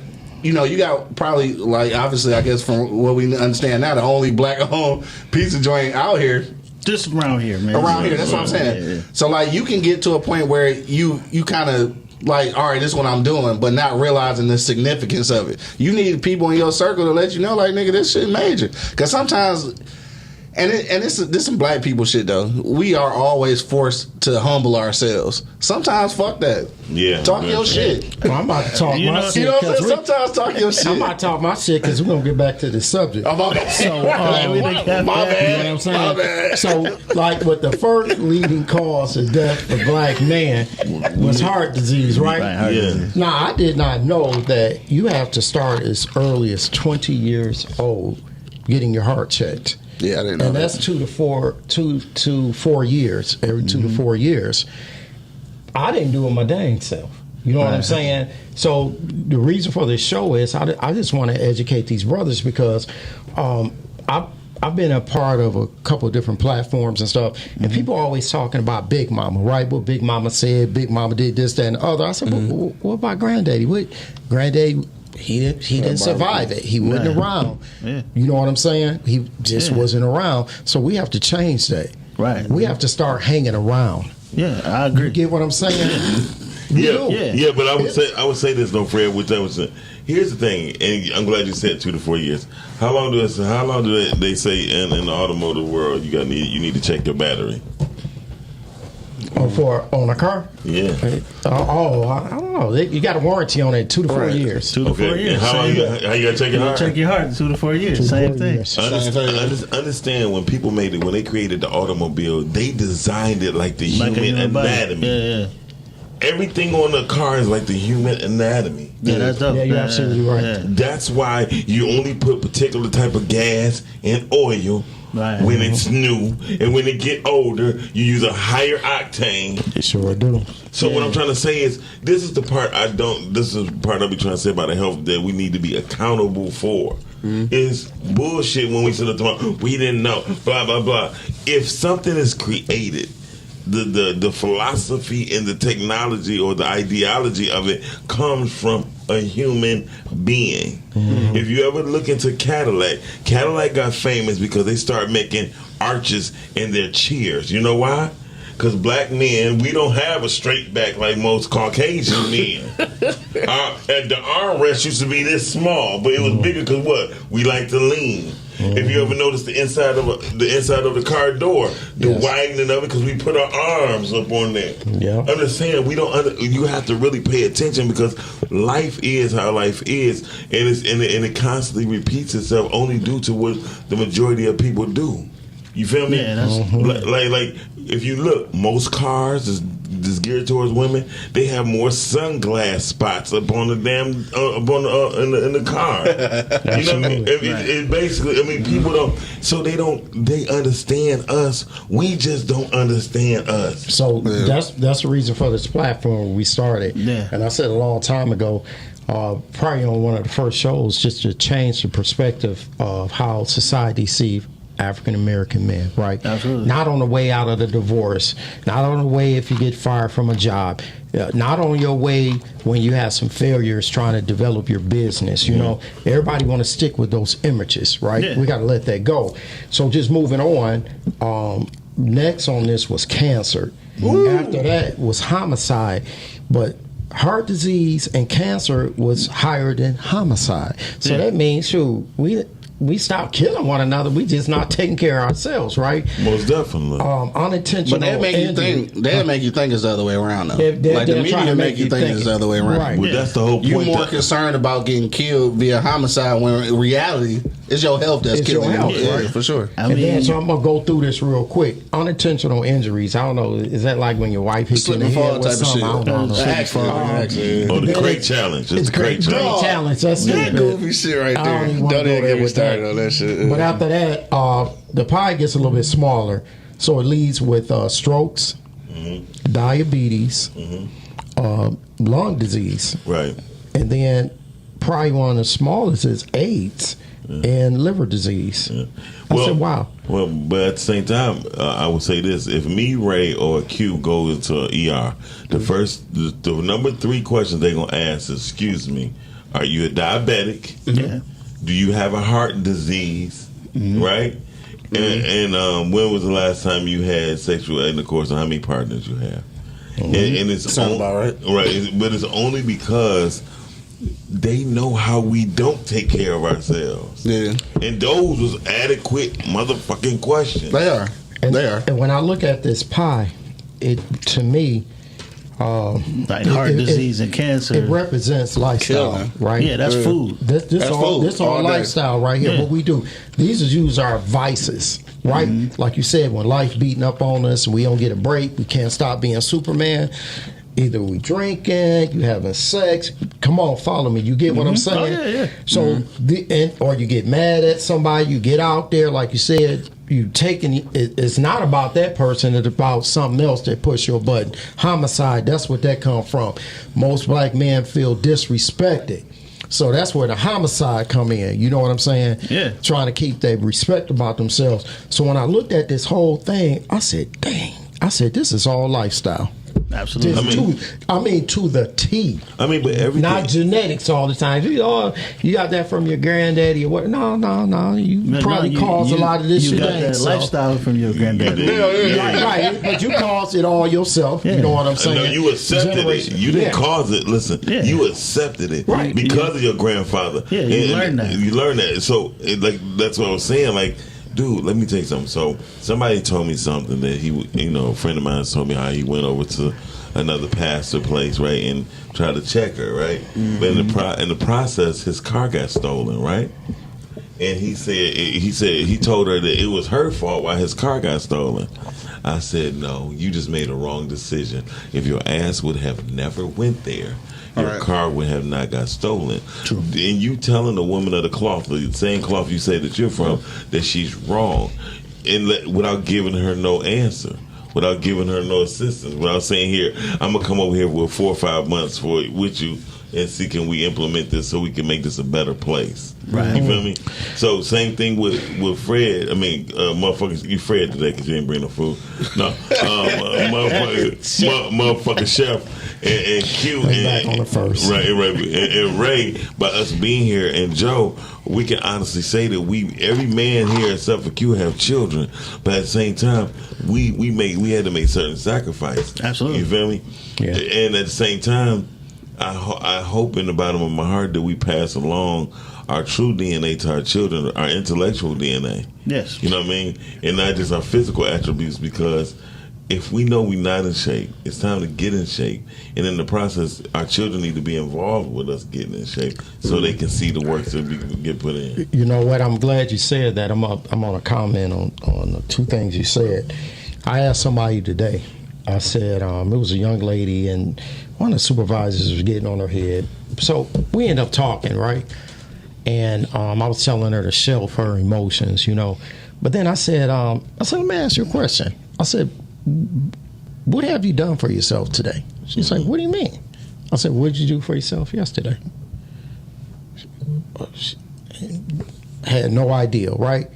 probably, like, obviously, I guess from what we understand now, the only black-owned pizza joint out here. Just around here, man. Around here, that's what I'm saying. Yeah. So, like, you can get to a point where you kind of like, all right, this is what I'm doing, but not realizing the significance of it. You need people in your circle to let you know, like, nigga, this shit major. Because sometimes, and this some black people shit though. We are always forced to humble ourselves. Sometimes, fuck that. Yeah. Talk your shit. Well, I'm about to talk You my know- shit. You know what I'm 'cause saying? Sometimes talk your shit. I'm about to talk my shit because we're gonna get back to the subject. Oh, my bad. So, My you know what I'm bad. saying? My bad. So, like, with the first leading cause of death for black men was heart disease, right? Right, heart Yeah. disease. Now, I did not know that you have to start as early as 20 years old getting your heart checked. Yeah, I didn't know And that. that's 2 to 4 years, every 2 to 4 years. I didn't do it my dang self. You know what I'm saying? So the reason for this show is I just want to educate these brothers, because I've been a part of a couple of different platforms and stuff, and people are always talking about Big Mama, right? What Big Mama said, Big Mama did this, that, and the other. I said, well, what about Granddaddy? Granddaddy, he didn't survive it. He wasn't around. Yeah. You know what I'm saying? He just wasn't around. So we have to change that. Right. We have to start hanging around. Yeah, I agree. You get what I'm saying? Yeah, Yeah. yeah, but I would say this though, Fred. Which I was saying. Here's the thing, and I'm glad you said 2 to 4 years. How long do they say in the automotive world you need to check your battery? on a car? Yeah. I don't know. You got a warranty on it, 2 to 4 years. 2 to 4 years. And how you gotta check your heart? Check your heart. 2 to 4 years. 2 to Same 4 thing. years. Understand when people when they created the automobile, they designed it like the Like a human body. anatomy. Yeah. Everything on the car is like the human anatomy. Yeah, that's dope. Yeah, you're absolutely right. Yeah. That's why you only put particular type of gas and oil Right. when it's new, and when it get older, you use a higher octane. You sure do. So what I'm trying to say is, this is the part This is the part I be trying to say about the health that we need to be accountable for. Is bullshit when we sit up tomorrow. We didn't know. Blah blah blah. If something is created, the philosophy and the technology or the ideology of it comes from a human being. If you ever look into Cadillac got famous because they started making arches in their chairs. You know why? Because black men, we don't have a straight back like most Caucasian men. And the armrest used to be this small, but it was bigger because what? We like to lean. If you ever notice the inside of the car door, the widening of it, because we put our arms up on there. Yeah. I'm just saying, you have to really pay attention, because life is how life is, and it constantly repeats itself only due to what the majority of people do. You feel me? Yeah, that's like if you look, most cars is geared towards women. They have more sunglass spots up on the damn in the car. You know what I mean? It basically, I mean, people don't. So they understand us. We just don't understand us. So that's the reason for this platform we started. Yeah. And I said a long time ago, probably on one of the first shows, just to change the perspective of how society sees African American men, right? Absolutely. Not on the way out of the divorce, not on the way if you get fired from a job, not on your way when you have some failures trying to develop your business. You know, everybody want to stick with those images, right? Yeah. We got to let that go. So just moving on, next on this was cancer. After that was homicide, but heart disease and cancer was higher than homicide. So that means, we stopped killing one another. We just not taking care of ourselves, right? Most definitely. Unintentional. But that make you think it's the other way around, though. Like the media make you think it's the other way around. Right. Well, that's the whole point. You're more concerned about getting killed via homicide when in reality it's your health that's It's killing your health, you. right? Yeah, for sure. I And then, mean, so I'm gonna go through this real quick. Unintentional injuries. I don't know. Is that like when your wife hits you in the Slip and head fall with type of something? shit. I don't know. Accident. Oh, the then crate it- challenge. It's the crate Great challenge. challenge. That's That stupid. goofy shit right I don't there. even wanna Don't go even there get me with started that. on that shit. But after that, the pie gets a little bit smaller. So it leads with strokes, diabetes, lung disease. Right. And then probably one of the smallest is AIDS and liver disease. I said, wow. Well, but at the same time, I would say this: if me, Ray, or Q go into an ER, the number 3 questions they gonna ask is, "Excuse me, are you a diabetic? yeah. Do you have a heart disease? Right? And when was the last time you had sexual intercourse, and how many partners you have?" And it's Sound about right. Right, but it's only because they know how we don't take care of ourselves. Yeah, And those was adequate motherfucking questions. they are. They are. And when I look at this pie, it to me, Like heart disease and cancer. it represents lifestyle, Killing. right? Yeah, that's food. This That's all food. this all All day. lifestyle right here. Yeah. What we do, these is use our vices, right? Like you said, when life beating up on us and we don't get a break, we can't stop being Superman. Either we drinking, you having sex. Come on, follow me. You get what I'm saying? Oh, yeah. So, or you get mad at somebody. You get out there, like you said. You taking it's not about that person. It's about something else that push your button. Homicide. That's what that come from. Most black men feel disrespected. So that's where the homicide come in. You know what I'm saying? Yeah. Trying to keep their respect about themselves. So when I looked at this whole thing, I said, dang. I said, this is all lifestyle. Absolutely. To the T. I mean, but everything. Not genetics all the time. You got that from your granddaddy or what? No. You probably caused a lot of this you shit. got ain't that so. lifestyle from your granddaddy. Right. But you caused it all yourself. Yeah. You know what I'm saying? No, you accepted it. You didn't cause it. Listen, Yeah. you accepted it because of your grandfather. Yeah, you learned that. You learned that. So, that's what I was saying. Like, dude, let me tell you something. So somebody told me something that a friend of mine told me how he went over to another pastor place, right, and tried to check her, right. Mm-hmm. But in the process, his car got stolen, right. And he told her that it was her fault why his car got stolen. I said, no, you just made a wrong decision. If your ass would have never went there, your car would have not got stolen. True. And you telling the woman of the cloth, the same cloth you say that you're from, that she's wrong, and without giving her no answer, without giving her no assistance, without saying, here, I'm going to come over here with 4 or 5 months with you and see can we implement this so we can make this a better place. Right. You feel me? So same thing with Fred. I mean, motherfuckers, you Fred today because you ain't bring no food. No, motherfucker Chef and Q and back on the first. Right, and Ray. By us being here and Joe, we can honestly say that every man here except for Q have children, but at the same time, we had to make certain sacrifices. Absolutely. You feel me? Yeah. And at the same time, I hope in the bottom of my heart that we pass along our true DNA to our children, our intellectual DNA. Yes. You know what I mean? And not just our physical attributes, because if we know we're not in shape, it's time to get in shape. And in the process, our children need to be involved with us getting in shape so they can see the work that we get put in. You know what? I'm glad you said that. I'm on a comment on the two things you said. I asked somebody today. I said, it was a young lady, and one of the supervisors was getting on her head. So we ended up talking, right? And I was telling her to shelf her emotions, But then I said, let me ask you a question. I said, what have you done for yourself today? She's like, what do you mean? I said, what did you do for yourself yesterday? She had no idea, right?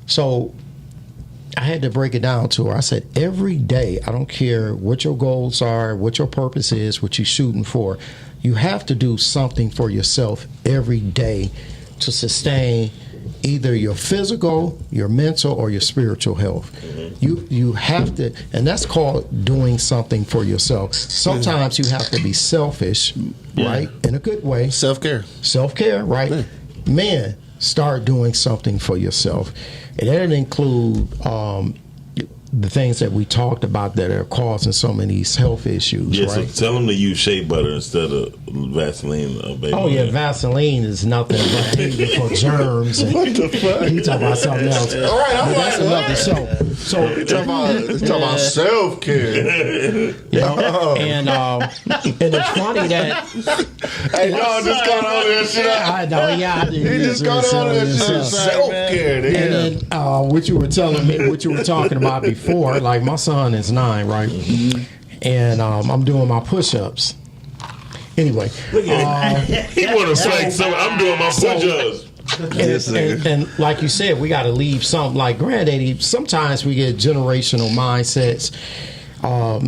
So I had to break it down to her. I said, every day, I don't care what your goals are, what your purpose is, what you're shooting for, you have to do something for yourself every day to sustain either your physical, your mental, or your spiritual health. Mm-hmm. You have to, and that's called doing something for yourself. Sometimes you have to be selfish, right? In a good way. Self-care. Self-care, right? Yeah. Man, start doing something for yourself. And that'll include the things that we talked about that are causing so many health issues, right? So tell them to use shea butter instead of Vaseline. Baby. Oh, yeah, Vaseline is nothing but hated for germs. And what the fuck? He talking about something else. All right, I'm that's another show. So talking about self-care. And it's funny that hey, dog, just got all that shit out. I know, yeah, he just got all that shit. Self-care. And then what you were telling me, what you were talking about before, like my son is 9, right? Mm-hmm. And I'm doing my push-ups. Anyway, he want to say, so I'm doing my push-ups. And like you said, we got to leave something. Like granddaddy, sometimes we get generational mindsets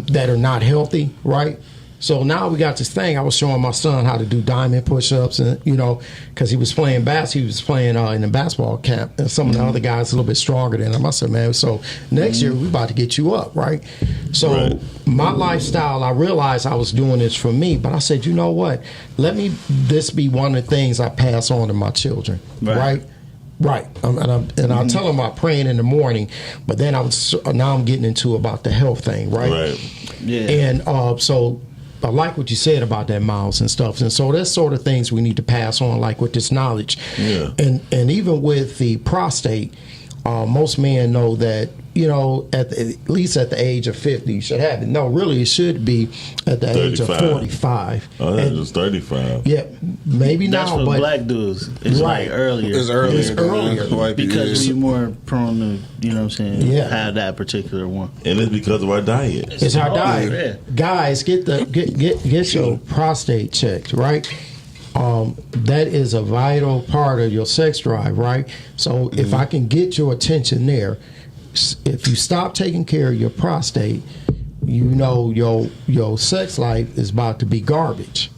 that are not healthy, right? So now we got this thing. I was showing my son how to do diamond push-ups, and because he was playing in the basketball camp, and some of the other guys a little bit stronger than him. I said, man, so next year we about to get you up, right? So my lifestyle, I realized I was doing this for me, but I said, you know what? Let me this be one of the things I pass on to my children, right? Right, and I'll tell them about praying in the morning, but then now I'm getting into about the health thing, right? Yeah, and so. I like what you said about that, Miles, and stuff. And so that's sort of things we need to pass on, like with this knowledge. Yeah. And even with the prostate, most men know that, at least at the age of 50, you should have it. No, really, it should be at the 35. Age of 45. Oh, that was 35. Yeah, maybe that's now, for but black dudes. It's like earlier. It's earlier. Because we're more prone to, have that particular one. And it's because of our diet. It's our diet. Yeah. Guys, get your prostate checked, right? That is a vital part of your sex drive, right? So if I can get your attention there, if you stop taking care of your prostate, your sex life is about to be garbage.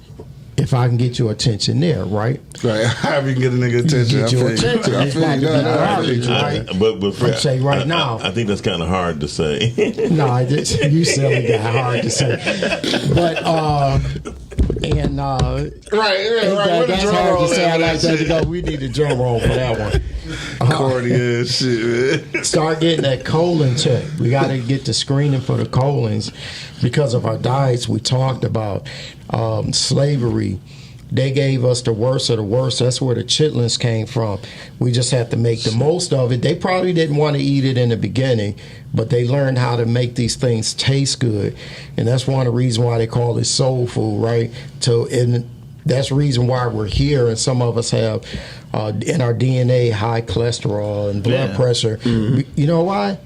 If I can get your attention there, right? Right. How you can get a nigga attention? Get your attention. It's about to be garbage, right? But Fred, I'd say right now. I think that's kind of hard to say. No, you silly guy. Hard to say. But right. That's hard to say. I like that to go. We need a drum roll for that one. Corny ass shit, man. Start getting that colon check. We got to get the screening for the colons because of our diets. We talked about slavery. They gave us the worst of the worst. That's where the chitlins came from. We just had to make the most of it. They probably didn't want to eat it in the beginning, but they learned how to make these things taste good. And that's one of the reasons why they call it soul food, right? And that's the reason why we're here. And some of us have in our DNA high cholesterol and blood pressure. Mm-hmm. You know why?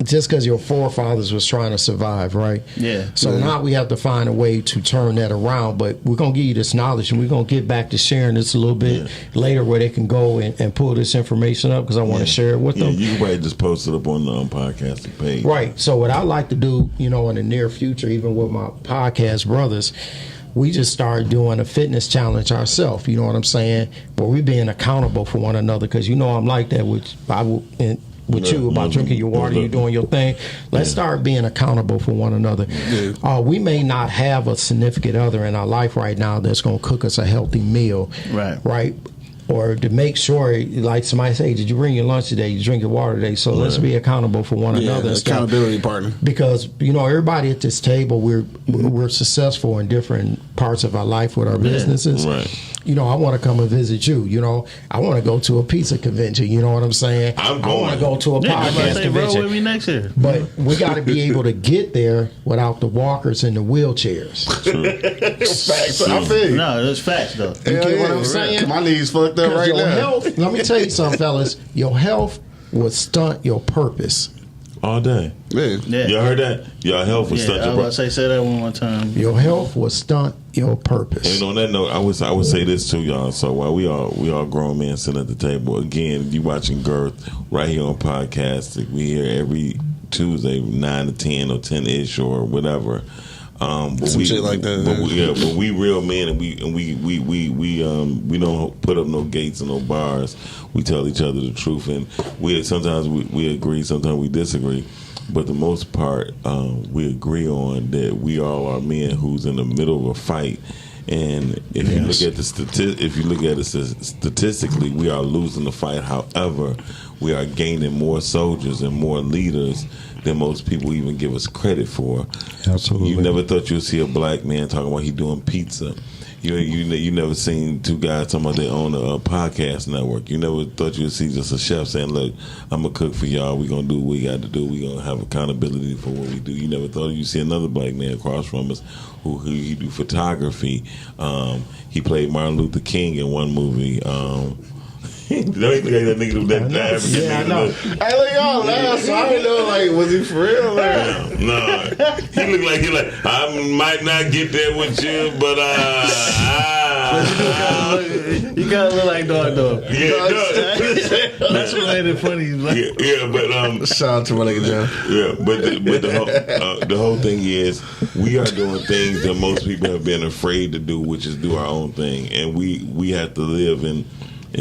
Just because your forefathers was trying to survive, right? Yeah. So now we have to find a way to turn that around. But we're going to give you this knowledge, and we're going to get back to sharing this a little bit later where they can go and pull this information up because I want to share it with them. You can probably just post it up on the podcasting page. Right. So what I like to do, in the near future, even with my podcast brothers, we just started doing a fitness challenge ourselves. You know what I'm saying? But we being accountable for one another because I'm like that, which I will. With you about drinking your water, you doing your thing. Let's start being accountable for one another. We may not have a significant other in our life right now that's going to cook us a healthy meal, right? Or to make sure, like somebody say, did you bring your lunch today? Did you drink your water today? So let's be accountable for one another. Accountability partner. Because everybody at this table, we're successful in different parts of our life with our businesses. Right. I want to come and visit you. I want to go to a pizza convention. You know what I'm saying? I want to go to a podcast convention. Roll with me next year. But we got to be able to get there without the walkers and the wheelchairs. Facts. I feel you. No, that's facts though. You get what I'm saying? My knees fucked up right now. Health, let me tell you something, fellas. Your health will stunt your purpose. All day. Yeah. Y'all heard that? Your health will stunt your purpose. I was say that one more time. Your health will stunt your purpose. And on that note, I would say this too, y'all. So while we all grown men sitting at the table, again, you watching Girth right here on podcast. We here every Tuesday, 9 to 10 or 10-ish or whatever. But shit like that. But we real men, and we don't put up no gates and no bars. We tell each other the truth, and sometimes we agree, sometimes we disagree. But the most part, we agree on that we all are men who's in the middle of a fight. And if you look at it statistically, we are losing the fight. However, we are gaining more soldiers and more leaders than most people even give us credit for. Absolutely. You never thought you'd see a black man talking about he doing pizza. You never seen two guys talking about they own a podcast network. You never thought you'd see just a chef saying, look, I'm going to cook for y'all. We're going to do what we got to do. We're going to have accountability for what we do. You never thought you'd see another black man across from us who he do photography. He played Martin Luther King in one movie. Don't even look like that nigga with that African nigga. I know. Hey, look, y'all laugh. So I didn't know, like, was he for real? No. He look like I might not get there with you, but you gotta look like dog. Yeah, That's what made it funny. But Shout out to my nigga Joe. Yeah, but the whole thing is we are doing things that most people have been afraid to do, which is do our own thing, and we have to live and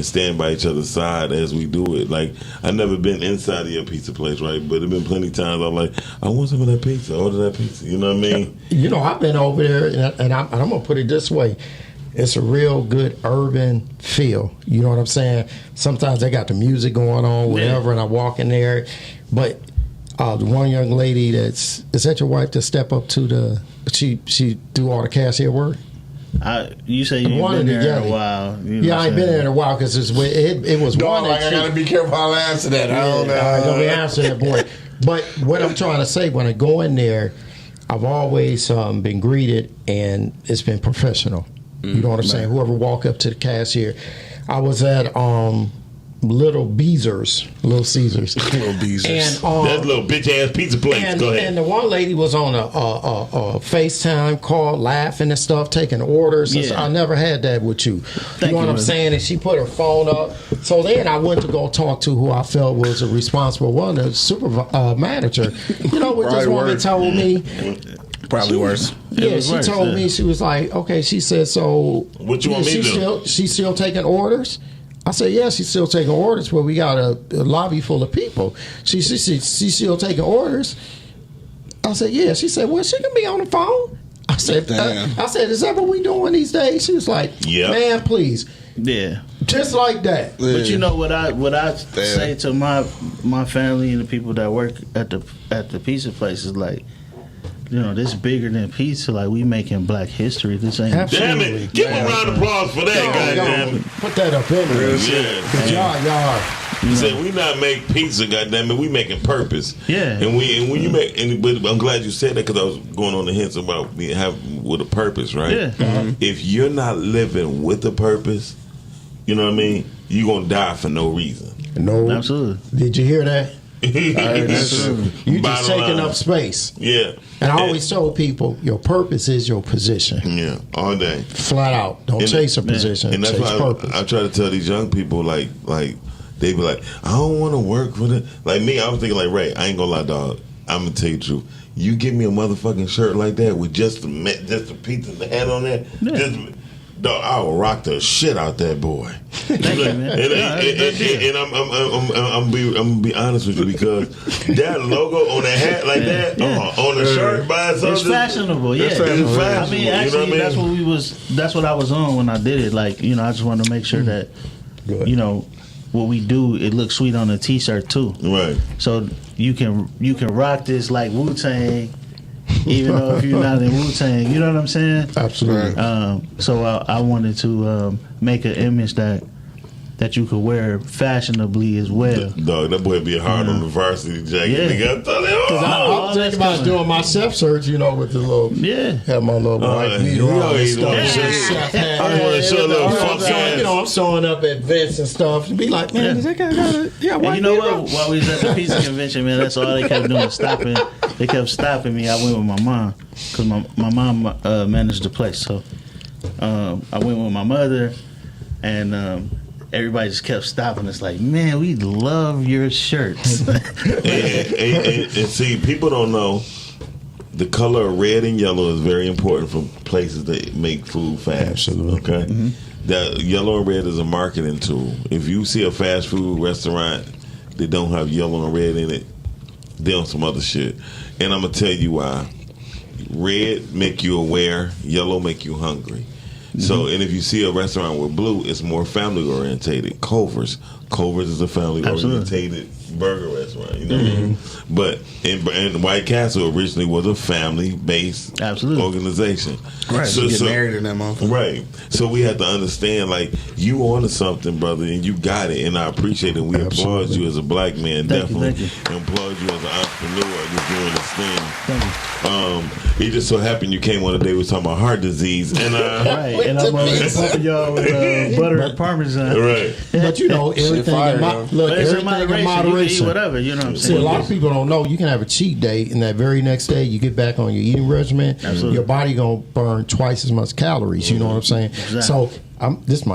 stand by each other's side as we do it. Like, I've never been inside of your pizza place, right? But there been plenty of times I'm like, I want some of that pizza. Order that pizza. You know what I mean? I've been over there, and I'm going to put it this way. It's a real good urban feel. You know what I'm saying? Sometimes they got the music going on, whatever, and I walk in there. But the one young lady is that your wife to step up to she do all the cashier work? You say you ain't been there in a while. I ain't been there in a while because it was one. I gotta be careful how I answer that. I don't know. I don't answer that, boy. But what I'm trying to say, when I go in there, I've always been greeted, and it's been professional. You know what I'm saying? Whoever walk up to the cashier, I was at Little Caesars. And, that's a little bitch ass pizza place. Go ahead. And the one lady was on a FaceTime call, laughing and stuff, taking orders. Yeah. I never had that with you. You know what I'm saying? And she put her phone up. So then I went to go talk to who I felt was a responsible one, the manager. You know what this woman told me? Probably worse. Yeah, she told me, she was like, okay, she said, so what you want me to do? She's still taking orders? I said, yeah, she's still taking orders, but we got a lobby full of people. She's still taking orders. I said, yeah. She said, well, she can be on the phone. I said, is that what we doing these days? She was like, man, please. Yeah. Just like that. But you know what I say to my family and the people that work at the pizza place is like, you know, this bigger than pizza. Like, we making Black history. This ain't. Damn it! Give a round of applause for that, goddamn. Put that up in there. Yeah. Y'all. You said we not make pizza, goddamn it. We making purpose. Yeah. And when you make, but I'm glad you said that because I was going on the hints about me having with a purpose, right? Yeah. Mm-hmm. If you're not living with a purpose, you know what I mean. You gonna die for no reason. No. Absolutely. Did you hear that? Absolutely. You just Bottom taking line. up space. Yeah. And I always tell people, your purpose is your position. Yeah, all day. Flat out. Don't And chase a position. And that's chase why purpose. I try to tell these young people, like they be like, I don't want to work for it. Like me, I was thinking like, Ray, I ain't gonna lie, dog. I'm gonna tell you the truth. You give me a motherfucking shirt like that with just a piece of the head on there, dog, I will rock the shit out that boy. Thank you, man. And I'm gonna be honest with you because that logo on the hat like that, on the shirt by itself, It's fashionable, yeah. It's fashionable. I mean, actually, you know what I mean? that's what I was on when I did it. Like, you know, I just wanted to make sure that, you know, what we do, it looks sweet on the t-shirt too. Right. So you can rock this like Wu-Tang, even though if you're not in Wu-Tang, you know what I'm saying? Absolutely. So I wanted to make an image that you could wear fashionably as well. Dog, that boy be hard on the varsity jacket. Yeah. Nigga, I'm telling you. I was thinking about doing my chef search, you know, with the little, have my little white meat you on know and he stuff. wanna Chef hat. I want to show a little fuck ass. You know, I'm showing up at events and stuff and be like, man, does that guy got a And white you know meat what? on? While we was at the pizza convention, man, that's all they kept doing, stopping. They kept stopping me. I went with my mom because my mom managed the place. So I went with my mother, and everybody just kept stopping. It's like, man, we love your shirts. and see, people don't know the color of red and yellow is very important for places that make food fast. Absolutely. Okay. That yellow and red is a marketing tool. If you see a fast food restaurant that don't have yellow and red in it, they on some other shit. And I'm gonna tell you why. Red make you aware, yellow make you hungry. So, and if you see a restaurant with blue, it's more family orientated. Culver's is a family orientated burger restaurant. You know what I mean? But and White Castle originally was a family based organization. Right. So get married in that motherfucker. Right. So we have to understand, like, you onto something, brother, and you got it, and I appreciate it. We applaud you as a black man, definitely, and applaud you as an entrepreneur just doing this thing. It just so happened you came on the day we was talking about heart disease, and right, and I'm pumping y'all with butter and Parmesan. Right. But you know, everything in moderation. Whatever, you know what I'm See, saying? a lot of people don't know you can have a cheat day, and that very next day you get back on your eating regimen. Absolutely. Your body gonna burn twice as much calories. You know what I'm saying? Exactly. So this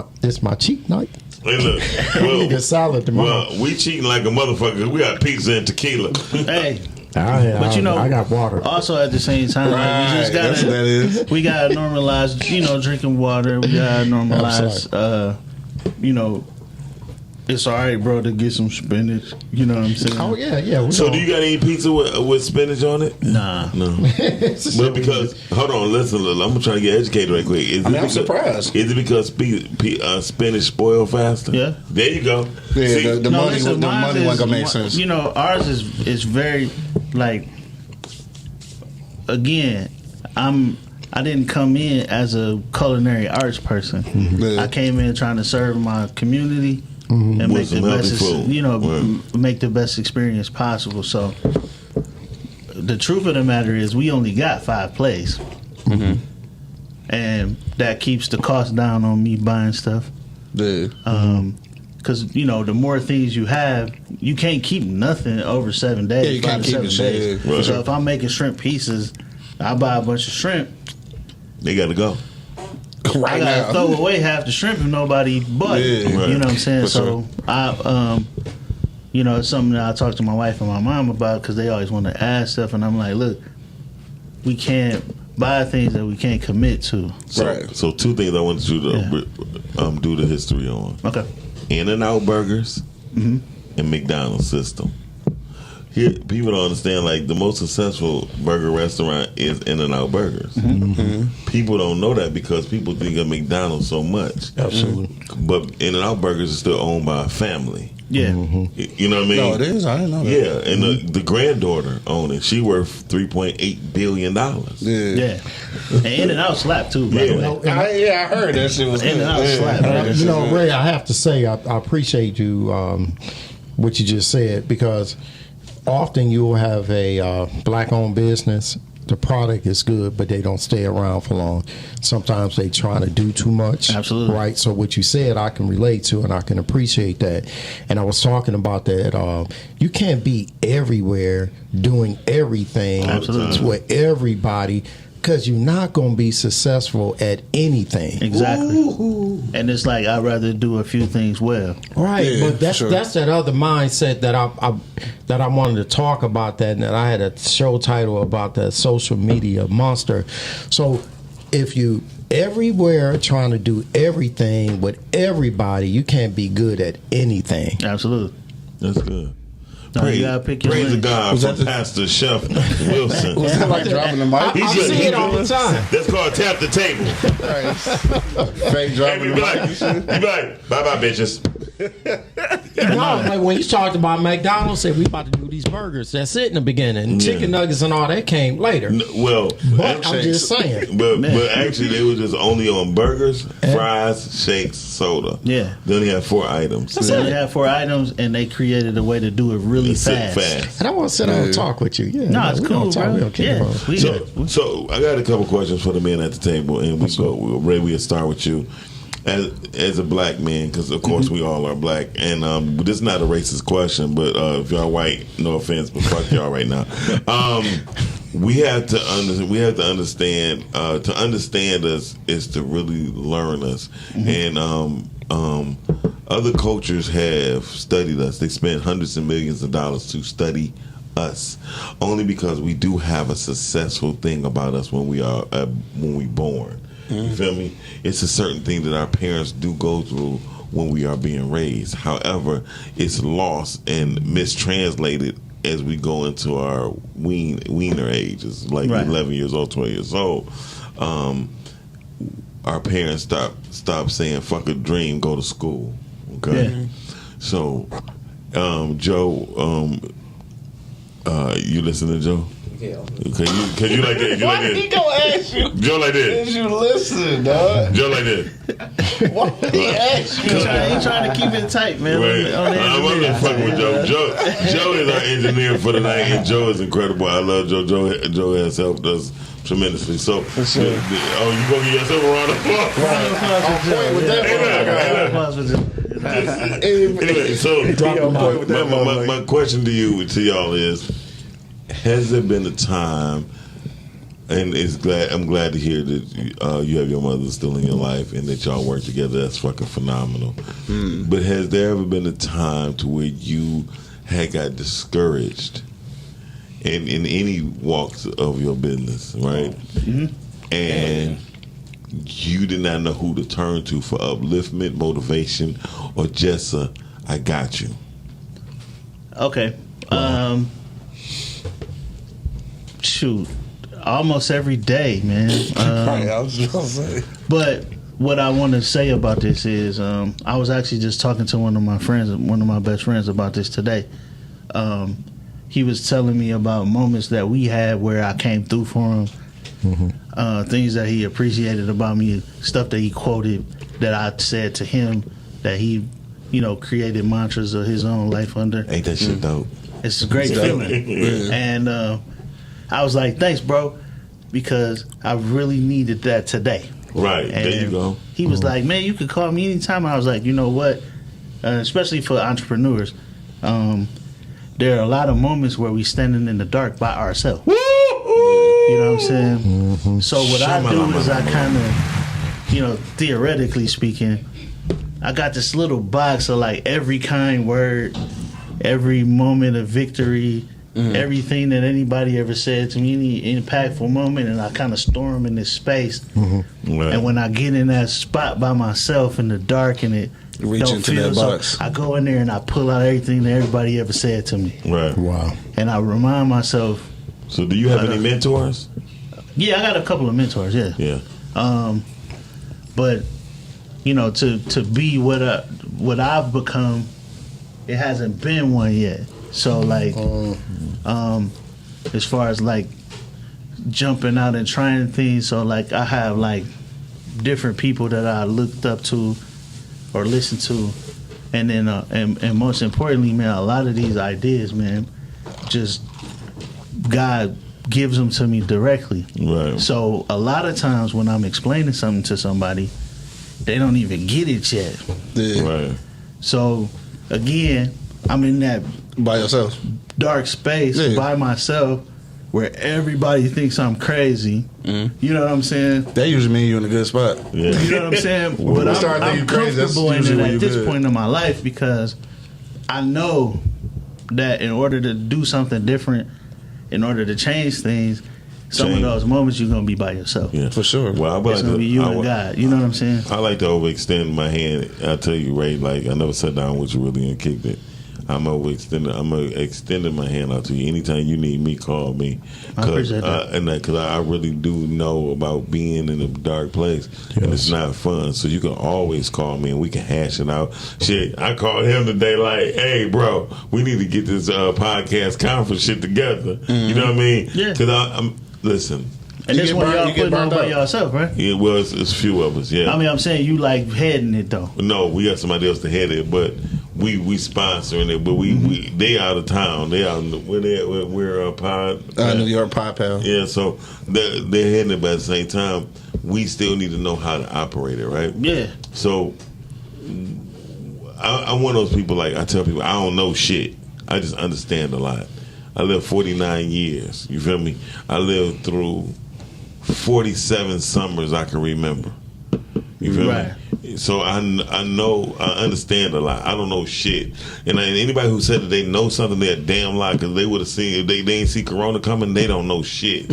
my cheat night. Hey, look, We get salad tomorrow. well, we cheating like a motherfucker. We got pizza and tequila. Hey. But you know, I got water. Also, at the same time, like, we just gotta we gotta normalize, you know, drinking water. We gotta normalize, you know, it's all right, bro, to get some spinach. You know what I'm saying? Oh yeah. So do you got any pizza with spinach on it? Nah. No. But because hold on, listen, I'm gonna try to get educated right quick. I'm surprised. Is it because spinach spoil faster? Yeah. There you go. Yeah, See, the money wasn't gonna make sense. You know, ours is very like. Again, I didn't come in as a culinary arts person. Yeah. I came in trying to serve my community and make With the some healthy best, food. you know, Right. make the best experience possible. So, the truth of the matter is, we only got 5 plays, and that keeps the cost down on me buying stuff. Yeah. Because you know, the more things you have, you can't keep nothing over 7 days. Yeah, you can't 5 to keep 7 the days. shit. Right. So if I'm making shrimp pieces, I buy a bunch of shrimp. they gotta go. I gotta throw away half the shrimp if nobody bought it. Yeah. Right. You know what I'm saying? For So I, you know, it's something that I talk to my wife and my mom about because they always want to add stuff, and I'm like, look, we can't buy things that we can't commit to. So 2 things I wanted you to do the history on. Okay. In-N-Out Burgers and McDonald's system. here people don't understand. Like the most successful burger restaurant is In-N-Out Burgers. People don't know that because people think of McDonald's so much. Absolutely. But In-N-Out Burgers is still owned by a family. Yeah. You know what I mean? No, it is. I didn't know that. Yeah, and the granddaughter owned it. She worth $3.8 billion. Yeah. And In-N-Out slap too, by the way. I heard that shit was good. In-N-Out slap. You know, Ray, I have to say, I appreciate you, what you just said, because often you'll have a black-owned business. The product is good, but they don't stay around for long. Sometimes they try to do too much. Absolutely. Right? So what you said, I can relate to, and I can appreciate that. And I was talking about that. You can't be everywhere doing everything Absolutely. to everybody, because you're not going to be successful at anything. Exactly. And it's like I'd rather do a few things well. Right, Yeah, but that's sure. that's that other mindset that I wanted to talk about, that, and that I had a show title about, that social media monster. So if you everywhere trying to do everything with everybody, you can't be good at anything. Absolutely. That's good. No, you gotta pick your praise lane. the God Was from that the- Pastor Chef Wilson. Was that like dropping the mic? I see it all the time. That's called tap the table. Fake dropping You the be mic. like, bye bye bitches. No, like when you talked about McDonald's, said we about to do these burgers. That's it in the beginning. Chicken nuggets and all that came later. Well, But I'm just saying. but actually they were just only on burgers, fries, shakes, soda. Yeah. They only had 4 items. So they had 4 items, and they created a way to do it really Sit fast. And I want to sit down and talk with you. Yeah, No, it's we cool, don't talk, bro. we don't care Yeah. about- We- So I got a couple questions for the men at the table, and Ray, we'll start with you. As a black man, because of course we all are black, and this is not a racist question, but if y'all white, no offense, but fuck y'all right now. We have to understand. To understand us is to really learn us, and other cultures have studied us. They spend hundreds of millions of dollars to study us, only because we do have a successful thing about us when we born. You feel me? It's a certain thing that our parents do go through when we are being raised. However, it's lost and mistranslated as we go into our wiener ages, like Right. 11 years old, 12 years old. Our parents stop saying "fuck a dream, go to school." Okay, Yeah. so Joe, you listen to Joe? Yeah. Can you like that? You like Why he that? gonna ask you? Joe like that. Did you listen, dog? Joe like that. Why he ask you? He trying to keep it tight, man. Right. On the I'm engineer. just fucking with Joe. Joe is our engineer for the night, and Joe is incredible. I love Joe. Joe has helped us tremendously. So, sure. you gonna give yourself a round of applause? Point with that Anyway, so point with that my question to y'all is: has there been a time, and I'm glad to hear that you have your mother still in your life and that y'all work together. That's fucking phenomenal. But has there ever been a time to where you had got discouraged in any walks of your business, right? And you did not know who to turn to for upliftment, motivation, or just I got you? Okay. Shoot. Almost every day, man. Right, I was just gonna say. But what I want to say about this is, I was actually just talking to one of my best friends about this today. He was telling me about moments that we had where I came through for him, things that he appreciated about me, stuff that he quoted that I said to him, that he, created mantras of his own life under. Ain't that shit dope? It's a great feeling. And I was like, thanks, bro, because I really needed that today. Right, And there you go. He was like, man, you could call me anytime. I was like, you know what? Especially for entrepreneurs, there are a lot of moments where we standing in the dark by ourselves. You know what I'm saying? So what I do is I kind of, theoretically speaking, I got this little box of like every kind word, every moment of victory, everything that anybody ever said to me, any impactful moment, and I kind of store them in this space. Right. And when I get in that spot by myself in the dark and Reach don't into feel that box. I go in there and I pull out everything that everybody ever said to me, Right. Wow. and I remind myself. So, do you have any mentors? Yeah, I got a couple of mentors. Yeah. Yeah. But you know, to be what I've become, it hasn't been one yet. So like, as far as like jumping out and trying things, so like I have like different people that I looked up to or listened to, and then and most importantly, man, a lot of these ideas, man, just God gives them to me directly. Right. So a lot of times when I'm explaining something to somebody, they don't even get it yet. Yeah. Right. So again, I'm in that By yourself. dark space by myself where everybody thinks I'm crazy. You know what I'm saying? That usually mean you in a good spot. Yeah. You know what I'm saying? When But you start I'm thinking crazy, that's comfortable in usually it when at you this good. point in my life because I know that in order to do something different, in order to change things, some of those moments you're gonna be by yourself. Yeah. For sure. Well, I would It's like gonna to, be you I and would- God. You know what I'm saying? I like to overextend my hand. I tell you, Ray, like I never sat down with you really and kicked it. I'm extending my hand out to you. Anytime you need me, call me. I appreciate that. Because I really do know about being in a dark place, and it's not fun. So you can always call me, and we can hash it out. Shit, I called him today, like, hey, bro, we need to get this podcast conference shit together. You know what I mean? Yeah. Because I'm listen. And You this get one burnt- y'all you get putting on burnt by out. yourself, right? It was it's a few of us, yeah. I mean, I'm saying you like heading it though. No, we got somebody else to head it, but we sponsoring it. But we they out of town. They out in the, where they at? We're pod. New York Pie Pal. Yeah, so they're heading it, but at the same time, we still need to know how to operate it, right? Yeah. So I'm one of those people. Like I tell people, I don't know shit. I just understand a lot. I lived 49 years. You feel me? I lived through 47 summers I can remember. You feel Right. me? So I know, I understand a lot. I don't know shit. And anybody who said that they know something, they're a damn lie because they would have seen, if they ain't see Corona coming, they don't know shit.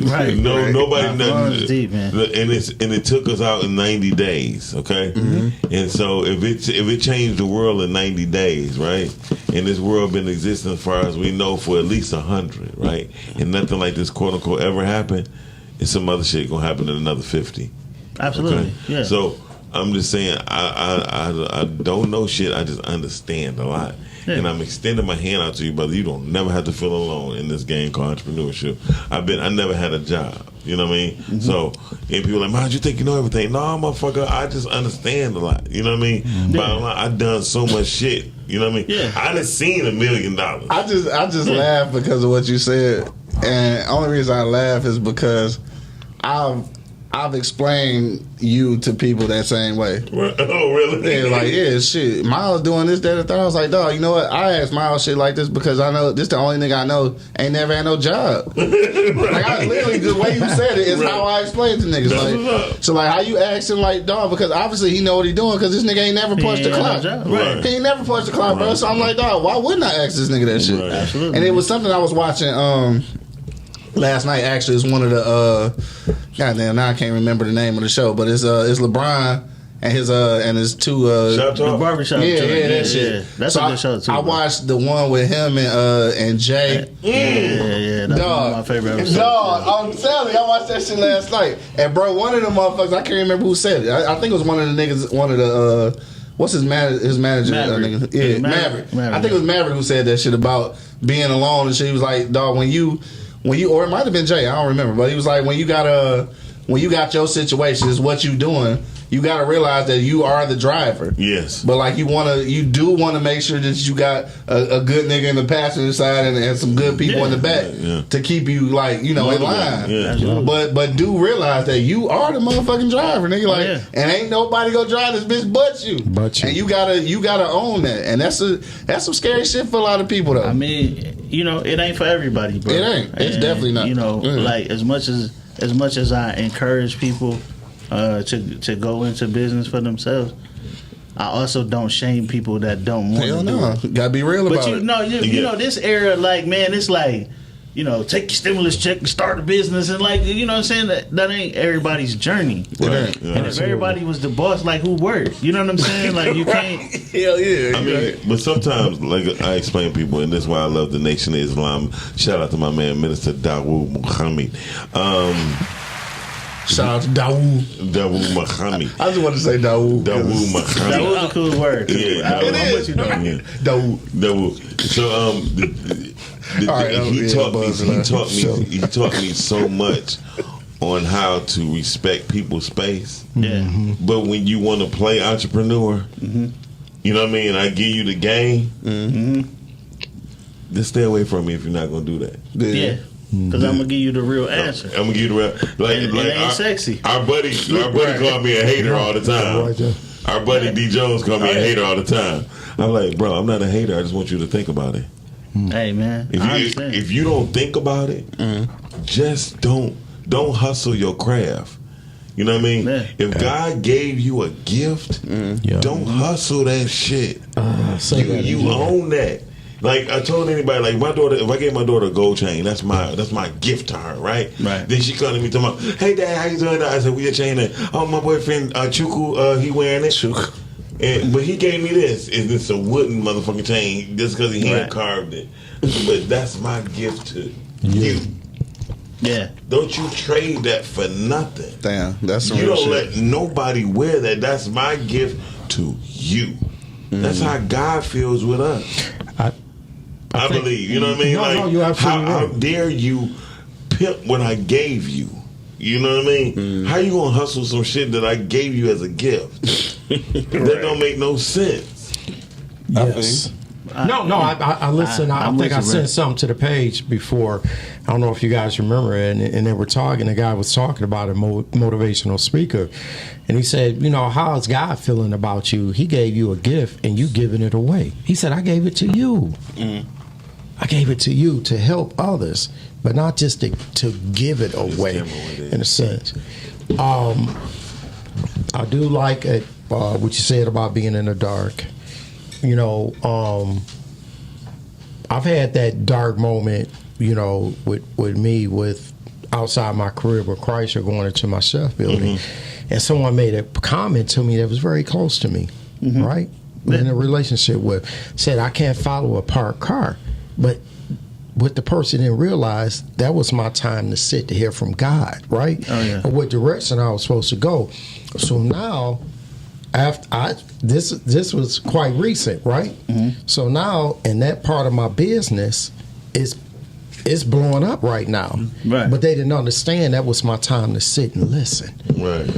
Right. No, nobody Nah, knows. Florida's deep, man. And it took us out in 90 days, okay? And so if it changed the world in 90 days, right? And this world been existing as far as we know for at least 100, right? And nothing like this quote unquote ever happened, and some other shit gonna happen in another 50. Absolutely. Okay? Yeah. So I'm just saying I don't know shit. I just understand a lot. Yeah. And I'm extending my hand out to you, brother. You don't never have to feel alone in this game called entrepreneurship. I never had a job. You know what I mean? So, and people are like, man, you think you know everything? No, motherfucker, I just understand a lot. You know what I mean? Bottom line, I done so much shit. You know what I mean? Yeah. I done seen $1 million. I just laugh because of what you said, and only reason I laugh is because I've explained you to people that same way. Oh, really? Yeah, like, yeah, shit. Miles doing this, that, and that. I was like, dog, you know what? I asked Miles shit like this because I know this the only nigga I know ain't never had no job. Like, I literally, the way you said it is how I explained to niggas. That's what's up. So, like, how you asking, like, dog, because obviously he know what he doing because this nigga ain't never punched the ain't clock. had no job. Right. He ain't never punched the clock, bro. So I'm like, dog, why wouldn't I ask this nigga that shit? Right. Absolutely. And it was something I was watching last night. Actually, it's one of the goddamn, now I can't remember the name of the show, but it's LeBron and his two Shop The talk? barbershop. yeah, joint. that shit. That's So a good show too. I bro. watched the one with him and Jay. Yeah. That's one of my favorite episodes. Dog, I'm telling you, I watched that shit last night. And bro, one of them motherfuckers, I can't remember who said it. I think it was one of the niggas, one of the what's his manager? Maverick. Nigga? Yeah, Yeah, Maverick. Maverick. I think it was Maverick who said that shit about being alone and shit. He was like, dog, when you, or it might have been Jay, I don't remember, but he was like, when you got your situation, is what you doing. You got to realize that you are the driver. Yes. But like you do want to make sure that you got a good nigga in the passenger side and some good people in the back to keep you like in line. Yeah. But do realize that you are the motherfucking driver, nigga. Like, and ain't nobody gonna drive this bitch but you. And you gotta own that. And that's some scary shit for a lot of people though. I mean, it ain't for everybody, bro. It ain't. It's definitely not. Like as much as I encourage people to go into business for themselves, I also don't shame people that don't want to do it. Gotta be real But about it. you know this era, like, man, it's like take your stimulus check and start a business and you know what I'm saying? That ain't everybody's journey. Right. Yeah. And if everybody was the boss, who worked? You know what I'm saying? You can't. Hell yeah. I mean, but sometimes, I explain to people, and that's why I love the Nation of Islam. Shout out to my man, Minister Dawood Muhammad. Shout out to Dawood. Dawood Muhammad. I just want to say Dawood. Dawood Muhammad. That was a cool word. Yeah, It is. Dawood. Dawood. So, he taught me so much on how to respect people's space. Yeah. But when you want to play entrepreneur, you know what I mean? I give you the game. Just stay away from me if you're not gonna do that. Yeah. Because I'm gonna give you the real answer. I'm gonna give you the real. It ain't sexy. Our buddy called me a hater all the time. Our buddy D Jones called me a hater all the time. I'm like, bro, I'm not a hater. I just want you to think about it. Hey man, If you don't think about it, just don't hustle your craft. You know what I mean? Yeah. If God gave you a gift, don't hustle that shit. You own that. Like I told anybody, my daughter, if I gave my daughter a gold chain, that's my gift to her, right? Right. Then she come to me talking about, hey dad, how you doing? I said, we a chain that. Oh, my boyfriend Chuku, he wearing it. Chuku. But he gave me this. It's a wooden motherfucking chain just because he hand carved it. But that's my gift to you. Yeah. Don't you trade that for nothing. Damn, that's some you real don't shit. let nobody wear that. That's my gift to you. That's how God feels with us. I believe. You know what I mean? No, you're absolutely how right. dare you pimp what I gave you? You know what I mean? How you gonna hustle some shit that I gave you as a gift? That don't make no sense. Yes. I listen. I think I sent something to the page before. I don't know if you guys remember it, and they were talking. The guy was talking about a motivational speaker, and he said, how is God feeling about you? He gave you a gift, and you giving it away. He said, I gave it to you. I gave it to you to help others, but not just to give it away, in a sense. I do like it, what you said about being in the dark. I've had that dark moment, with me, with outside my career with Chrysler going into my chef building. And someone made a comment to me that was very close to me, right? In a relationship with, said, I can't follow a parked car. But what the person didn't realize, that was my time to sit to hear from God, right? Oh, yeah. And what direction I was supposed to go. So now, after this was quite recent, right? So now, in that part of my business, it's blowing up right now. Right. But they didn't understand that was my time to sit and listen. Right.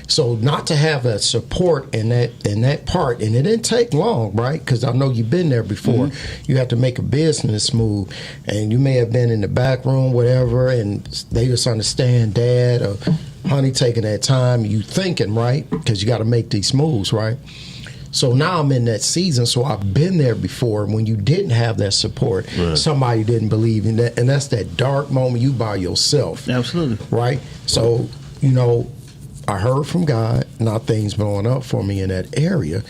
So not to have that support in that part, and it didn't take long, right? Because I know you've been there before. You have to make a business move, and you may have been in the back room, whatever, and they just understand, Dad or Honey taking that time. You thinking, right? Because you got to make these moves, right? So now I'm in that season, so I've been there before when you didn't have that support. Right. Somebody didn't believe in that, and that's that dark moment you by yourself. Absolutely. Right? So, I heard from God, now things blowing up for me in that area.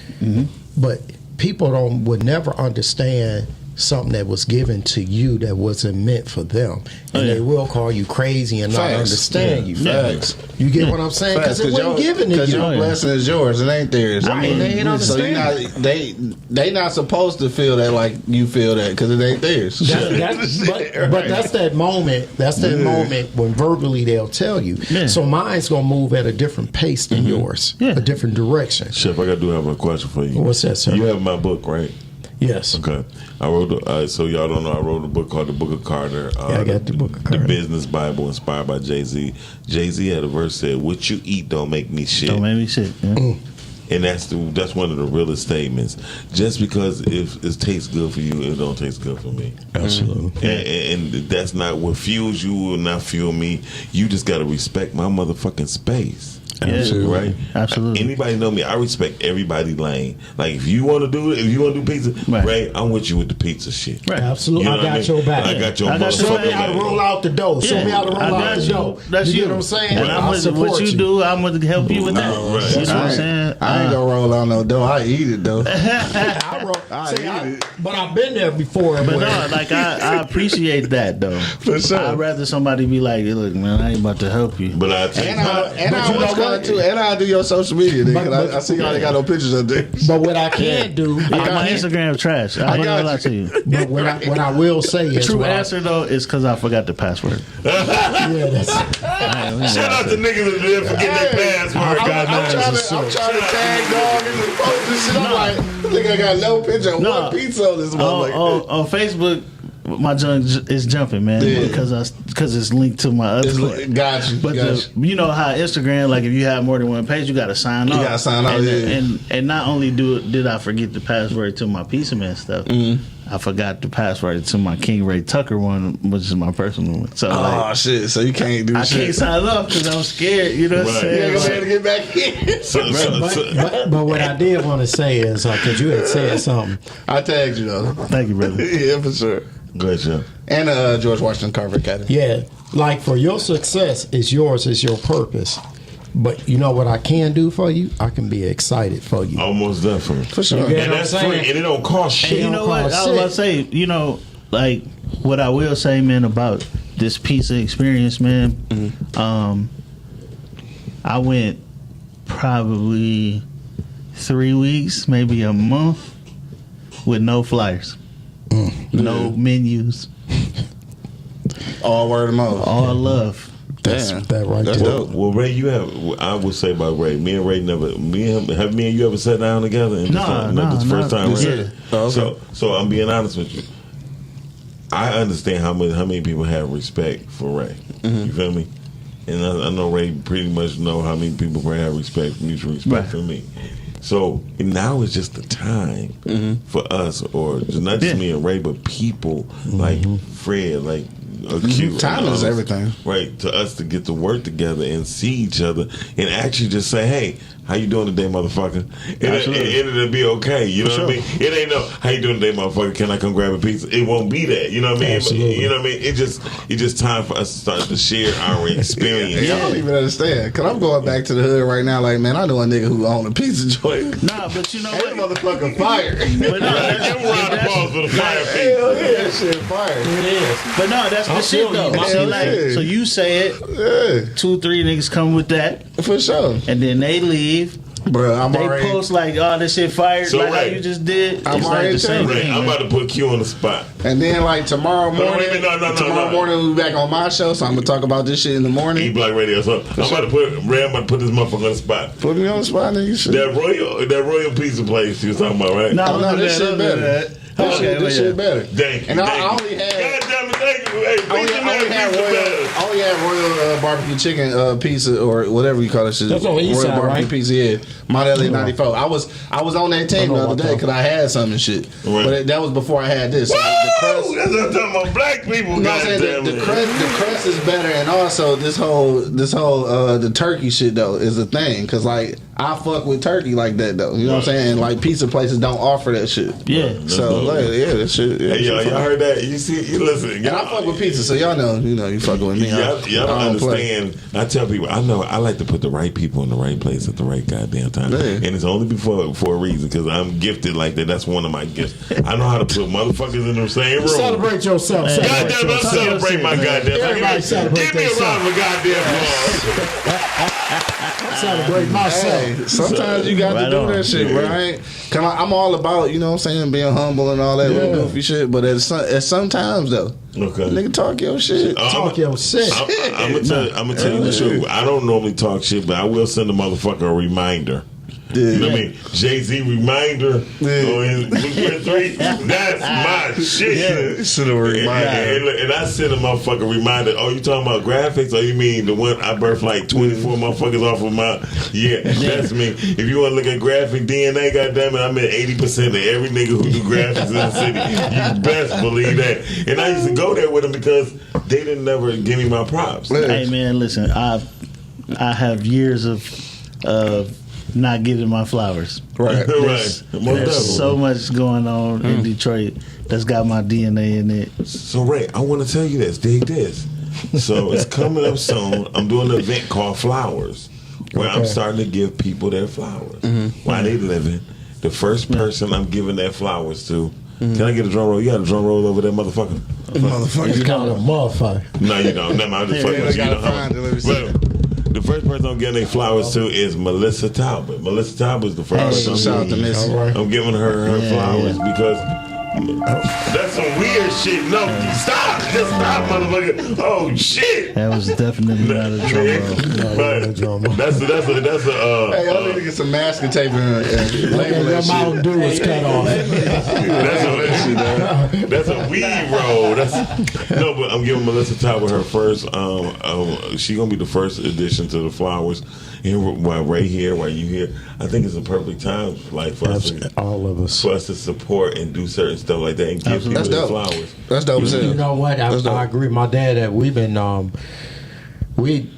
But people would never understand something that was given to you that wasn't meant for them. And they will call you crazy and not understand you. Facts. You get what I'm saying? Because it wasn't given to Because you. your blessing is yours, it ain't theirs. Right, they ain't so understand. they not supposed to feel that like you feel that because it ain't theirs. But that's that moment. That's that moment when verbally they'll tell you. Yeah. So mine's gonna move at a different pace than yours, a different direction. Chef, I do have a question for you. What's that, sir? You have my book, right? Yes. Okay. I wrote so y'all don't know, I wrote a book called The Book of Carter. I got the Book of Carter. The Business Bible inspired by Jay-Z. Jay-Z had a verse said, "What you eat don't make me shit." Don't make me shit. Yeah. And that's one of the realest statements. Just because if it tastes good for you, it don't taste good for me. Absolutely. And that's not what fuels you, will not fuel me. You just got to respect my motherfucking space. Absolutely. Right? Absolutely. Anybody know me? I respect everybody's lane. Like if you want to do it, if you want to do pizza, right? I'm with you with the pizza shit. Right. Absolutely. You know I got your back. I got your Show me motherfucking how to back. roll out the dough. Show me how to roll out the dough. That's you you. get what I'm saying? And I'm with what you do. I'm going to help you with that. Right. You know what I'm saying? I ain't gonna roll out no dough. I eat it though. I bro. I See, need it. but I've been there before. But where- no, like I appreciate that though. For sure. I'd rather somebody be like, hey, "Look, man, I ain't about to help you." But I tell you, And I you know watch what? too. And I do your social media, nigga. But- I see y'all ain't got no pictures up there. But what I can do, My Instagram trash. I'm not gonna lie to you. but what I will say is, True what I- answer though is because I forgot the password. yeah, that's, shout out to niggas that didn't forget their password. I'm trying to tag dog in the post and shit. I'm like, nigga, I got no picture of one pizza on this motherfucker. On Facebook, my junk is jumping, man, Yeah. because it's linked to my other. Got you. But got you. you know how Instagram, like if you have more than one page, you got to sign off. gotta sign off, and, yeah. and not only did I forget the password to my Pizza Man stuff, I forgot the password to my King Ray Tucker one, which is my personal one. So Oh shit! So you can't do I shit. can't sign off because I'm scared. You know what I'm Right. saying? You ain't gonna be able to get back in. but what I did want to say is, because you had said something. I tagged you though. Thank you, brother. Yeah, for sure. Good job. And George Washington Carver Academy. Yeah, like for your success is yours, is your purpose. But you know what I can do for you? I can be excited for you. Almost definitely. For sure. You get And what that's I'm free, saying? and it don't cost shit. And you know what? I was about to say, you know, like what I will say, man, about this pizza experience, man. I went probably 3 weeks, maybe a month, with no flyers, no menus, All word of mouth. all love. Damn. That right That's there. dope. Well, Ray, you have. I would say about Ray. Me and Ray never. Me and him. Have me and you ever sat down together? And No, this is the first time. Right? Yeah. Oh, okay. So I'm being honest with you. I understand how many people have respect for Ray. You feel me? And I know Ray pretty much know how many people have mutual respect Right. for me. So now is just the time for us, or not just me and Ray, but people like Fred, like Q. Time is everything. Right, to us to get to work together and see each other and actually just say, hey, how you doing today, motherfucker? It'll be okay. You know what I mean? It ain't no, how you doing today, motherfucker? Can I come grab a pizza? It won't be that. You know what I mean? Absolutely. You know what I mean? It's just time for us to start to share our experience. Y'all don't even understand. Cause I'm going back to the hood right now. Like, man, I know a nigga who own a pizza joint. Nah, but you know That what? motherfucker fired. But no, Right, give him a round of applause for the fire pizza. Hell yeah, that shit fired. It is. But no, that's the shit though. feeling you. See, Hell like, yeah. so you say it, Yeah, 2-3 niggas come with that, for sure. and then they leave. Bro, I'm They already. post like, "Oh, this shit fired," So, like how right. you just did. I'm It's like already the same telling Ray, thing. I'm man. about to put Q on the spot. And then like tomorrow Hold on, morning, wait a minute, tomorrow no. morning we'll be back on my show, so I'm gonna talk about this shit in the E morning. Block Radio. So I'm about to put Ray. I'm about to put this motherfucker on the spot. Put me on the spot, nigga. Shit. That Royal Pizza place you was talking about, right? No, Oh, no, don't do this that, shit don't do better. that. This shit better. Thank you. And I thank only you. had. God damn it, thank you. Hey, I only Pizza Man, had Pizza Royal, Man. I only had Royal barbecue chicken pizza or whatever you call it. Shit. That's on the east Royal side, barbecue right? pizza, yeah. Mount LA 94. I was on that team the other day because I had some and shit. Right. But that was before I had this. So Woo! the crust. That's what I'm talking about. Black people. You know what I'm saying? goddamn The it. crust is better, and also this whole the turkey shit though is a thing because like I fuck with turkey like that though. You know what I'm saying? And like pizza places don't offer that shit. Yeah. So like, yeah, that shit. Yeah, Hey, y'all heard that? You see, you listen. And I fuck with pizza, so y'all know, you fucking with me. Y'all don't play. understand. I tell people, I know I like to put the right people in the right place at the right goddamn time, Yeah. and it's only for a reason because I'm gifted like that. That's one of my gifts. I know how to put motherfuckers in the same room. Celebrate yourself. Man. Celebrate Goddamn, I yourself. celebrate my goddamn. Everybody celebrate Give me a round of goddamn applause. Celebrate myself. Hey, sometimes you got Right to do on. that shit, Yeah. right? Cause I'm all about, you know what I'm saying, being humble and all that little Yeah. goofy shit. But at sometimes though, Okay. nigga talk your shit. Talk your shit. I'm gonna tell you the truth. I don't normally talk shit, but I will send a motherfucker a reminder. You know what I mean? Jay-Z reminder on his Blueprint 3. That's my shit. Should have reminded. And I sent a motherfucker reminder. Oh, you talking about graphics? Or you mean the one I birthed like 24 motherfuckers off of my... Yeah, that's me. If you want to look at graphic DNA, goddammit, I'm at 80% of every nigga who do graphics in the city. You best believe that. And I used to go there with them because they didn't never give me my props. Hey man, listen, I have years of not getting my flowers. Right. Right. Most There's definitely. so much going on in Detroit that's got my DNA in it. So Ray, I want to tell you this. Dig this. So it's coming up soon. I'm doing an event called Flowers, where I'm starting to give people their flowers while they living, the first person I'm giving that flowers to. Can I get a drum roll? You got a drum roll over there, motherfucker? Motherfucker. You call it a motherfucker. No, you don't. Never mind. I'm just fucking with you. You know how but the first person I'm giving their flowers to is Melissa Talbot. Melissa Talbot is the first person I'm giving her flowers because that's some weird shit. No, stop. Just stop, motherfucker. Oh, shit. That was definitely not a drum roll. That's a hey, y'all need to get some masking tape and label that shit. Mountain Dew is cut off. That's a weed roll. No, but I'm giving Melissa Talbot her first. She gonna be the first addition to the flowers. And while right here, while you here, I think it's a perfect time, like for us, all of us, for us to support and do certain stuff like that and give people their flowers. That's dope. You know what? I agree. My dad that we've been we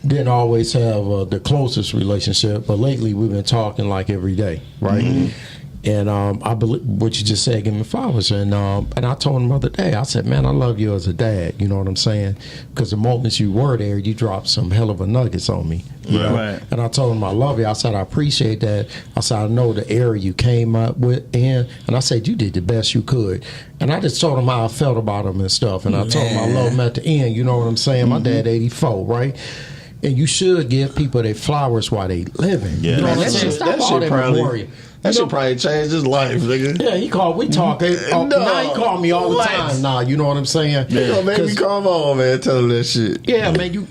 didn't always have the closest relationship, but lately we've been talking like every day, right? Mm-hmm. And I believe what you just said, give me flowers. And I told him the other day, I said, man, I love you as a dad. You know what I'm saying? Because the moment you were there, you dropped some hell of a nuggets on me. You know? Right. And I told him I love you. I said, I appreciate that. I said, I know the area you came up with in. And I said, you did the best you could. And I just told him how I felt about him and stuff. And I told him I love him at the end. You know what I'm saying? Mm-hmm. My dad, 84, right? And you should give people their flowers while they living. Yeah. You know what I'm saying? Stop all that memorial. That should probably change his life, nigga. Yeah, he called. We talk. Now he called me all the time. Now you know what I'm saying. Yeah, you gonna make me come on, man. Tell him that shit. Yeah, man. You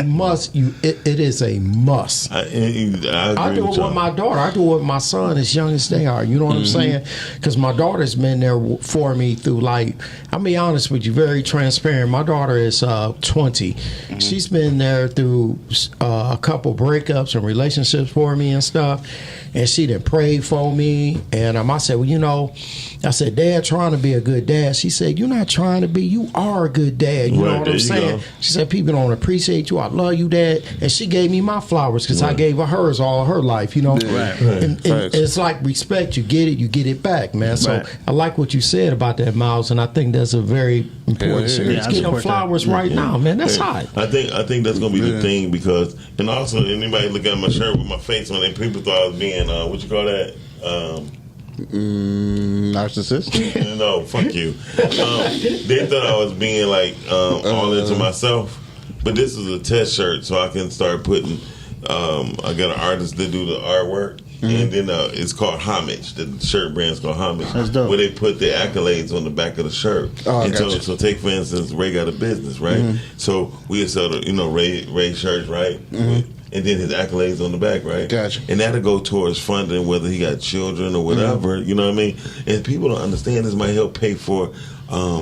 must. It is a must. I do it with my daughter. I do it with my son, as young as they are. You know what I'm saying? Because my daughter's been there for me through I'll be honest with you, very transparent. My daughter is 20. She's been there through a couple breakups and relationships for me and stuff. And she done prayed for me. And I said, well, I said, Dad trying to be a good dad. She said, you're not trying to be. You are a good dad. You know what I'm saying? She said, people don't appreciate you. I love you, Dad. And she gave me my flowers because I gave her hers all her life, you know. Right. And it's like respect. You get it back, man. So I like what you said about that, Miles. And I think that's a very important series. Get them flowers right now, man. That's hot. I think that's going to be the thing because, and also anybody look at my shirt with my face on it, people thought I was being, what you call that? Narcissist? No, fuck you. They thought I was being all into myself, but this is a test shirt, so I can start putting. I got an artist that do the artwork, and then it's called Homage. The shirt brand's called Homage, that's dope. Where they put the accolades on the back of the shirt. Oh, and so take for instance, Ray got a business, right? So we sell the Ray shirts, right? And then his accolades on the back, right? Gotcha. And that'll go towards funding whether he got children or whatever, you know what I mean? And people don't understand this might help pay for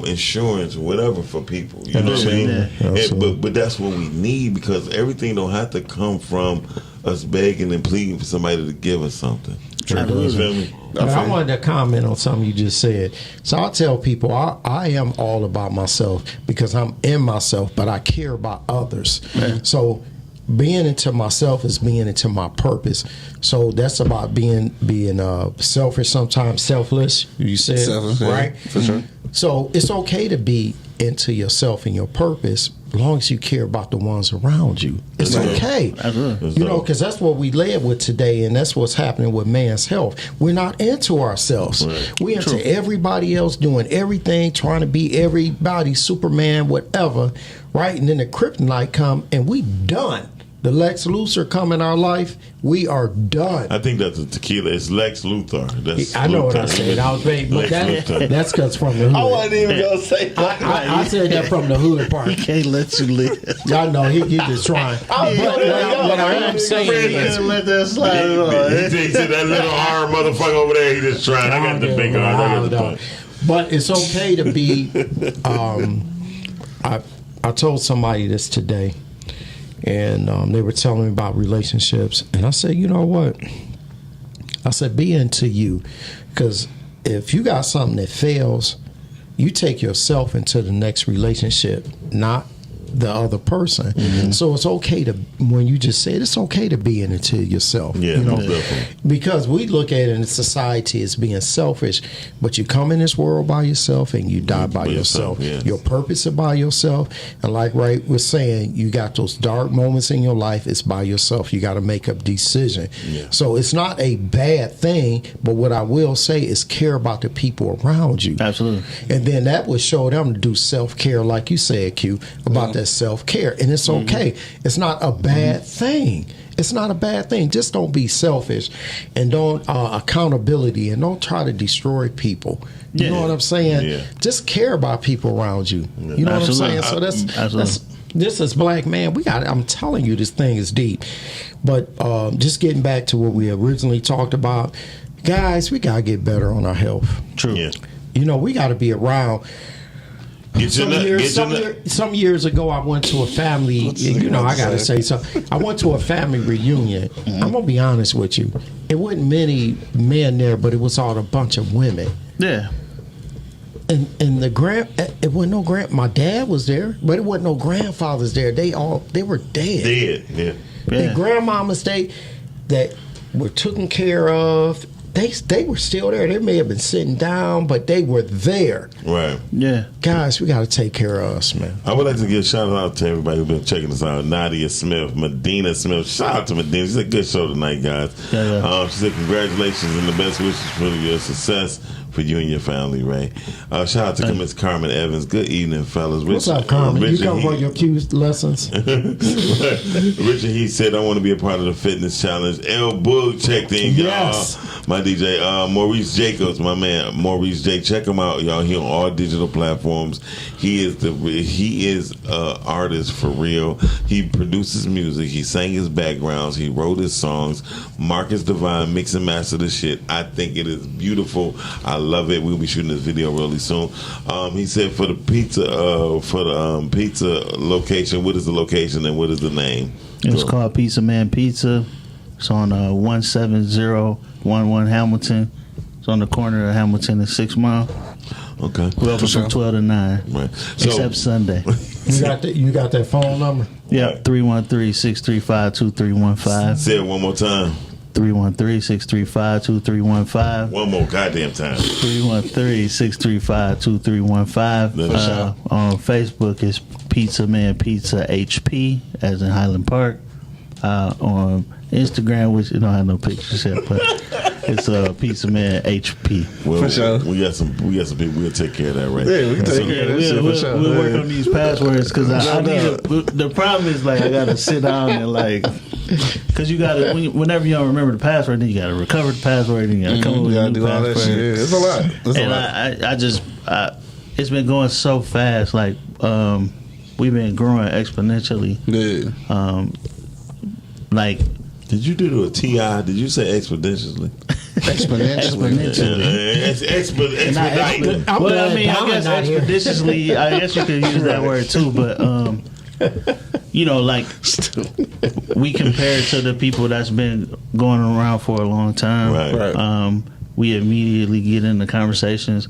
insurance or whatever for people, you know what I mean? Yeah, but that's what we need because everything don't have to come from us begging and pleading for somebody to give us something. True. You feel me? I wanted to comment on something you just said. So I tell people I am all about myself because I'm in myself, but I care about others. So being into myself is being into my purpose. So that's about being selfish, sometimes selfless. You said selfless, right? For sure. So it's okay to be into yourself and your purpose as long as you care about the ones around you. It's okay. You know, because that's what we live with today, and that's what's happening with man's health. We're not into ourselves. Right. We're into everybody else doing everything, trying to be everybody, Superman, whatever, right? And then the kryptonite come, and we done. The Lex Luthor come in our life, we are done. I think that's a tequila. It's Lex Luthor. I know what I said. I was very, but that's because from the hood. I wasn't even going to say that. I said that from the hood part. He can't let you live. Y'all know he just trying. What I am saying is, let that slide on. He said that little hard motherfucker over there. He just trying. I got the big hard. But it's okay to be. I told somebody this today. And they were telling me about relationships. And I said, you know what? I said, be into you. Because if you got something that fails, you take yourself into the next relationship, not the other person. So it's okay to, when you just said, it's okay to be in it to yourself. Yeah, you know, definitely. because we look at it in society as being selfish, but you come in this world by yourself and you die by yourself. Yes. Your purpose is by yourself, and like Ray was saying, you got those dark moments in your life. It's by yourself. You got to make a decision. Yeah. So it's not a bad thing, but what I will say is care about the people around you. Absolutely. And then that would show them to do self-care, like you said, Q, about that self-care. And it's okay. It's not a bad thing. It's not a bad thing. Just don't be selfish, and don't accountability, and don't try to destroy people. You know what I'm saying? Yeah. Just care about people around you. You know Absolutely. what I'm saying? So Absolutely. that's this is Black Man. We got. I'm telling you, this thing is deep. But just getting back to what we originally talked about, guys, we gotta get better on our health. True. Yeah. You know, we got to be around. Some years ago, I went to a family. You know, I got to say something. I went to a family reunion. I'm gonna be honest with you. It wasn't many men there, but it was all a bunch of women. Yeah. And it wasn't no my dad was there, but it wasn't no grandfathers there. They were dead. Dead. Yeah. The grandmamas that were taken care of. They were still there. They may have been sitting down, but they were there. Right. Yeah. Guys, we got to take care of us, man. I would like to give a shout out to everybody who's been checking us out. Nadia Smith, Medina Smith. Shout out to Medina. She's a good show tonight, guys. Yeah. She said congratulations and the best wishes for your success for you and your family, Ray. Shout out to Miss Carmen Evans. Good evening, fellas. What's up, Carmen? You come for your Q lessons? Richard, he said, I want to be a part of the fitness challenge. L Boog checked in, y'all. Yes. My DJ, Maurice Jacobs, my man, Maurice J. Check him out, y'all. He on all digital platforms. He is artist for real. He produces music. He sang his backgrounds. He wrote his songs. Marcus Divine mix and master the shit. I think it is beautiful. I love it. We'll be shooting this video really soon. He said for the pizza, pizza location. What is the location and what is the name? It's called Pizza Man Pizza. It's on 17011 Hamilton. It's on the corner of Hamilton and 6 Mile. Okay. We're open from 12 to 9. Right. Except Sunday. You got that phone number? Yeah, 313-635-2315. Say it one more time. 313-635-2315. One more goddamn time. 313-635-2315. On Facebook, it's Pizza Man Pizza HP, as in Highland Park. On Instagram, which you don't have no pictures yet, but it's Pizza Man HP. Well, For sure. We got some people. We'll take care of that, right? Yeah, we can take care of that shit for sure. We'll work on these passwords because I need the problem is like I gotta sit down and like because you gotta whenever you don't remember the password, then you gotta recover the password and you gotta come up with a new do all that password. shit. Yeah, it's a lot. It's a lot. It's been going so fast. Like we've been growing exponentially. Yeah. Like. Did you do a TI? Did you say exponentially? Expedite. Well, I mean, I guess expeditiously. I guess you could use that word too, but you know, like we compare it to the people that's been going around for a long time. Right. We immediately get into conversations,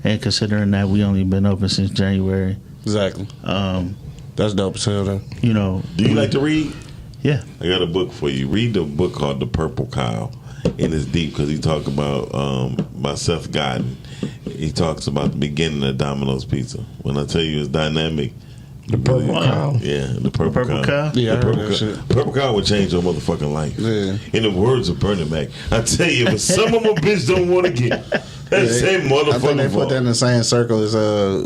and considering that we only been open since January. Exactly. That's dope as hell, though. You know, Do you like to read? Yeah. I got a book for you. Read the book called The Purple Cow. And it's deep because he talks about Seth Godin. He talks about the beginning of Domino's Pizza. When I tell you it's dynamic. The Purple Cow. Yeah, the Purple Cow. Yeah, I the heard that shit. Purple Cow would change your motherfucking life. Yeah. In the words of Bernie Mac. I tell you, but some of them bitch don't want to get. That same motherfucker. I think they put that in the same circle as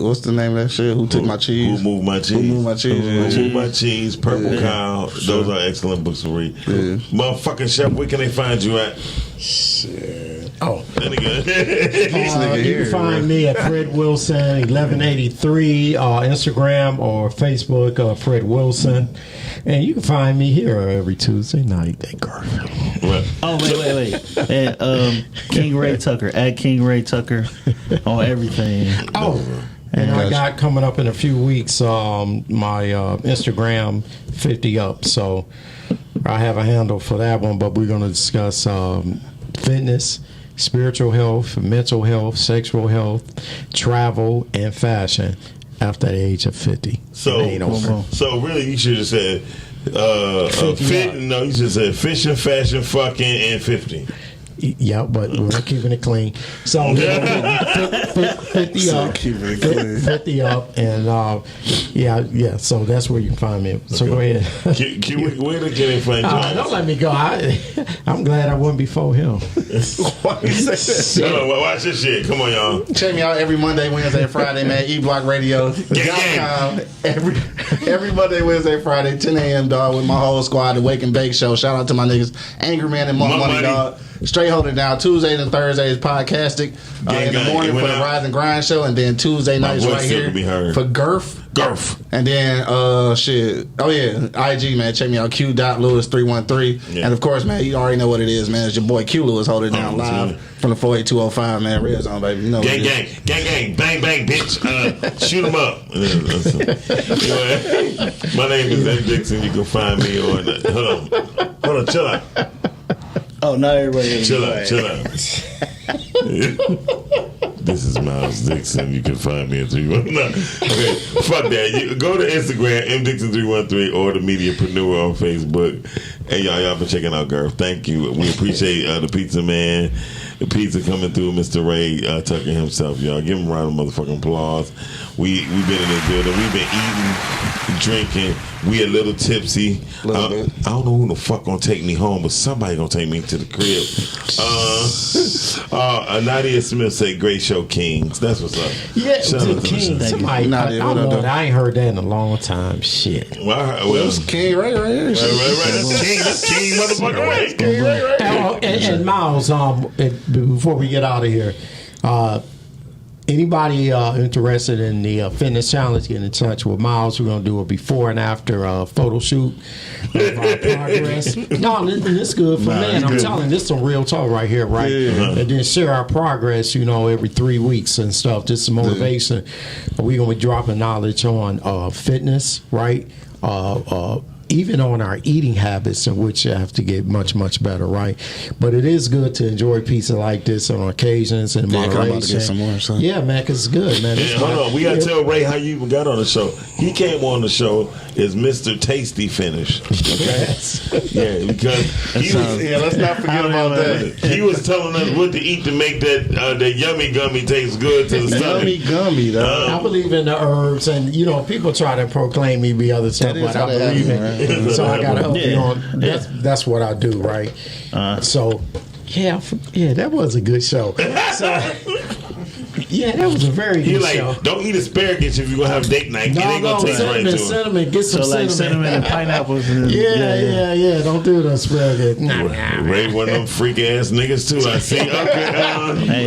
what's the name of that shit? Who took my cheese? Who moved my cheese? Who moved my cheese? Who moved my cheese? Purple Cow. Those are excellent books to read. Yeah. Motherfucking Chef, where can they find you at? Shit. Oh. Then again. You can find me at Fred Wilson 1183 Instagram or Facebook, Fred Wilson, and you can find me here every Tuesday night at Girth. Right. Oh wait. And King Ray Tucker at King Ray Tucker on everything. Oh. And I got coming up in a few weeks my Instagram 50 up, so I have a handle for that one. But we're going to discuss fitness, spiritual health, mental health, sexual health, travel, and fashion. after the age of 50. So, It ain't over. so really, you should have said, no, you should have said fishing, fashion, fucking, and 50. Yeah, but we're keeping it clean. So 50 up, keeping it clean. 50 up, and yeah. So that's where you can find me. So go ahead. Where to get it from? Don't let me go. I'm glad I wasn't before him. Why you say that? Hold on, watch this shit. Come on, y'all. Check me out every Monday, Wednesday, Friday, man. eblockradio.com. Every Monday, Wednesday, Friday, 10 a.m. dog with my whole squad, the Wake and Bake Show. Shout out to my niggas, Angry Man and Money dog. Straight hold it down. Tuesdays and Thursdays podcastic in the morning for the Rise and Grind show, and then Tuesday nights right here for Girth. And then shit. Oh yeah, IG man. Check me out. Q.Lewis313. Yeah. And of course, man, you already know what it is, man. It's your boy Q Lewis holding it down live from the 48205, man. Red Zone, baby. You know gang, bang, bang, bitch. Shoot 'em up. My name is Ed Dixon. You can find me on. Hold on, chill out. Oh, not everybody. Chill out. This is Miles Dixon. You can find me at 313. No. Okay, fuck that. You go to Instagram, mdixon313, or the Mediapreneur on Facebook. Hey, y'all been checking out Girth. Thank you. We appreciate the pizza man. The pizza coming through, Mr. Ray Tucker himself, y'all. Give him a round of motherfucking applause. We've been in this building. We've been eating, drinking. We a little tipsy. I don't know who the fuck gonna take me home, but somebody gonna take me to the crib. Nadia Smith said, "Great show, Kings." That's what's up. Yeah, Kings. Somebody, I ain't heard that in a long time. Shit. Well, it's King Ray right here. Right. That's King motherfucking Ray. King Ray right here. And Miles, before we get out of here, anybody interested in the fitness challenge, get in touch with Miles. We're going to do a before and after photo shoot of our progress. No, this is good for man. I'm telling you, this is some real talk right here, right? Yeah. And then share our progress, every 3 weeks and stuff. Just some motivation. We're going to be dropping knowledge on fitness, right? Even on our eating habits, in which you have to get much, much better, right? But it is good to enjoy pizza like this on occasions and moderation. I'm about to get some more, son. Yeah, man, because it's good, man. Yeah, hold on. We got to tell Ray how you even got on the show. He came on the show as Mr. Tasty Finish. Okay? Yeah, because let's not forget about that. He was telling us what to eat to make that yummy gummy taste good to the stomach. Yummy gummy, though. I believe in the herbs, and people try to proclaim me be other stuff, but I believe in it. So I got to help you on. That's what I do, right? So, that was a good show. So, yeah, that was a very good show. Don't eat asparagus if you're going to have date night. It ain't going to taste right to it. Cinnamon, get some cinnamon. Cinnamon and pineapples. Yeah. Don't do the asparagus. Ray one of them freak ass niggas too. I see. Okay.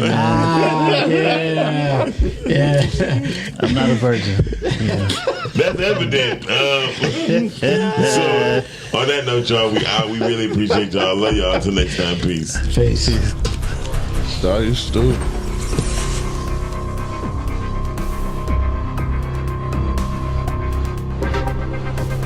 Yeah. I'm not a virgin. Yeah. That's evident. So, on that note, y'all, we out. We really appreciate y'all. Love y'all. Until next time. Peace. Peace. Start you stupid.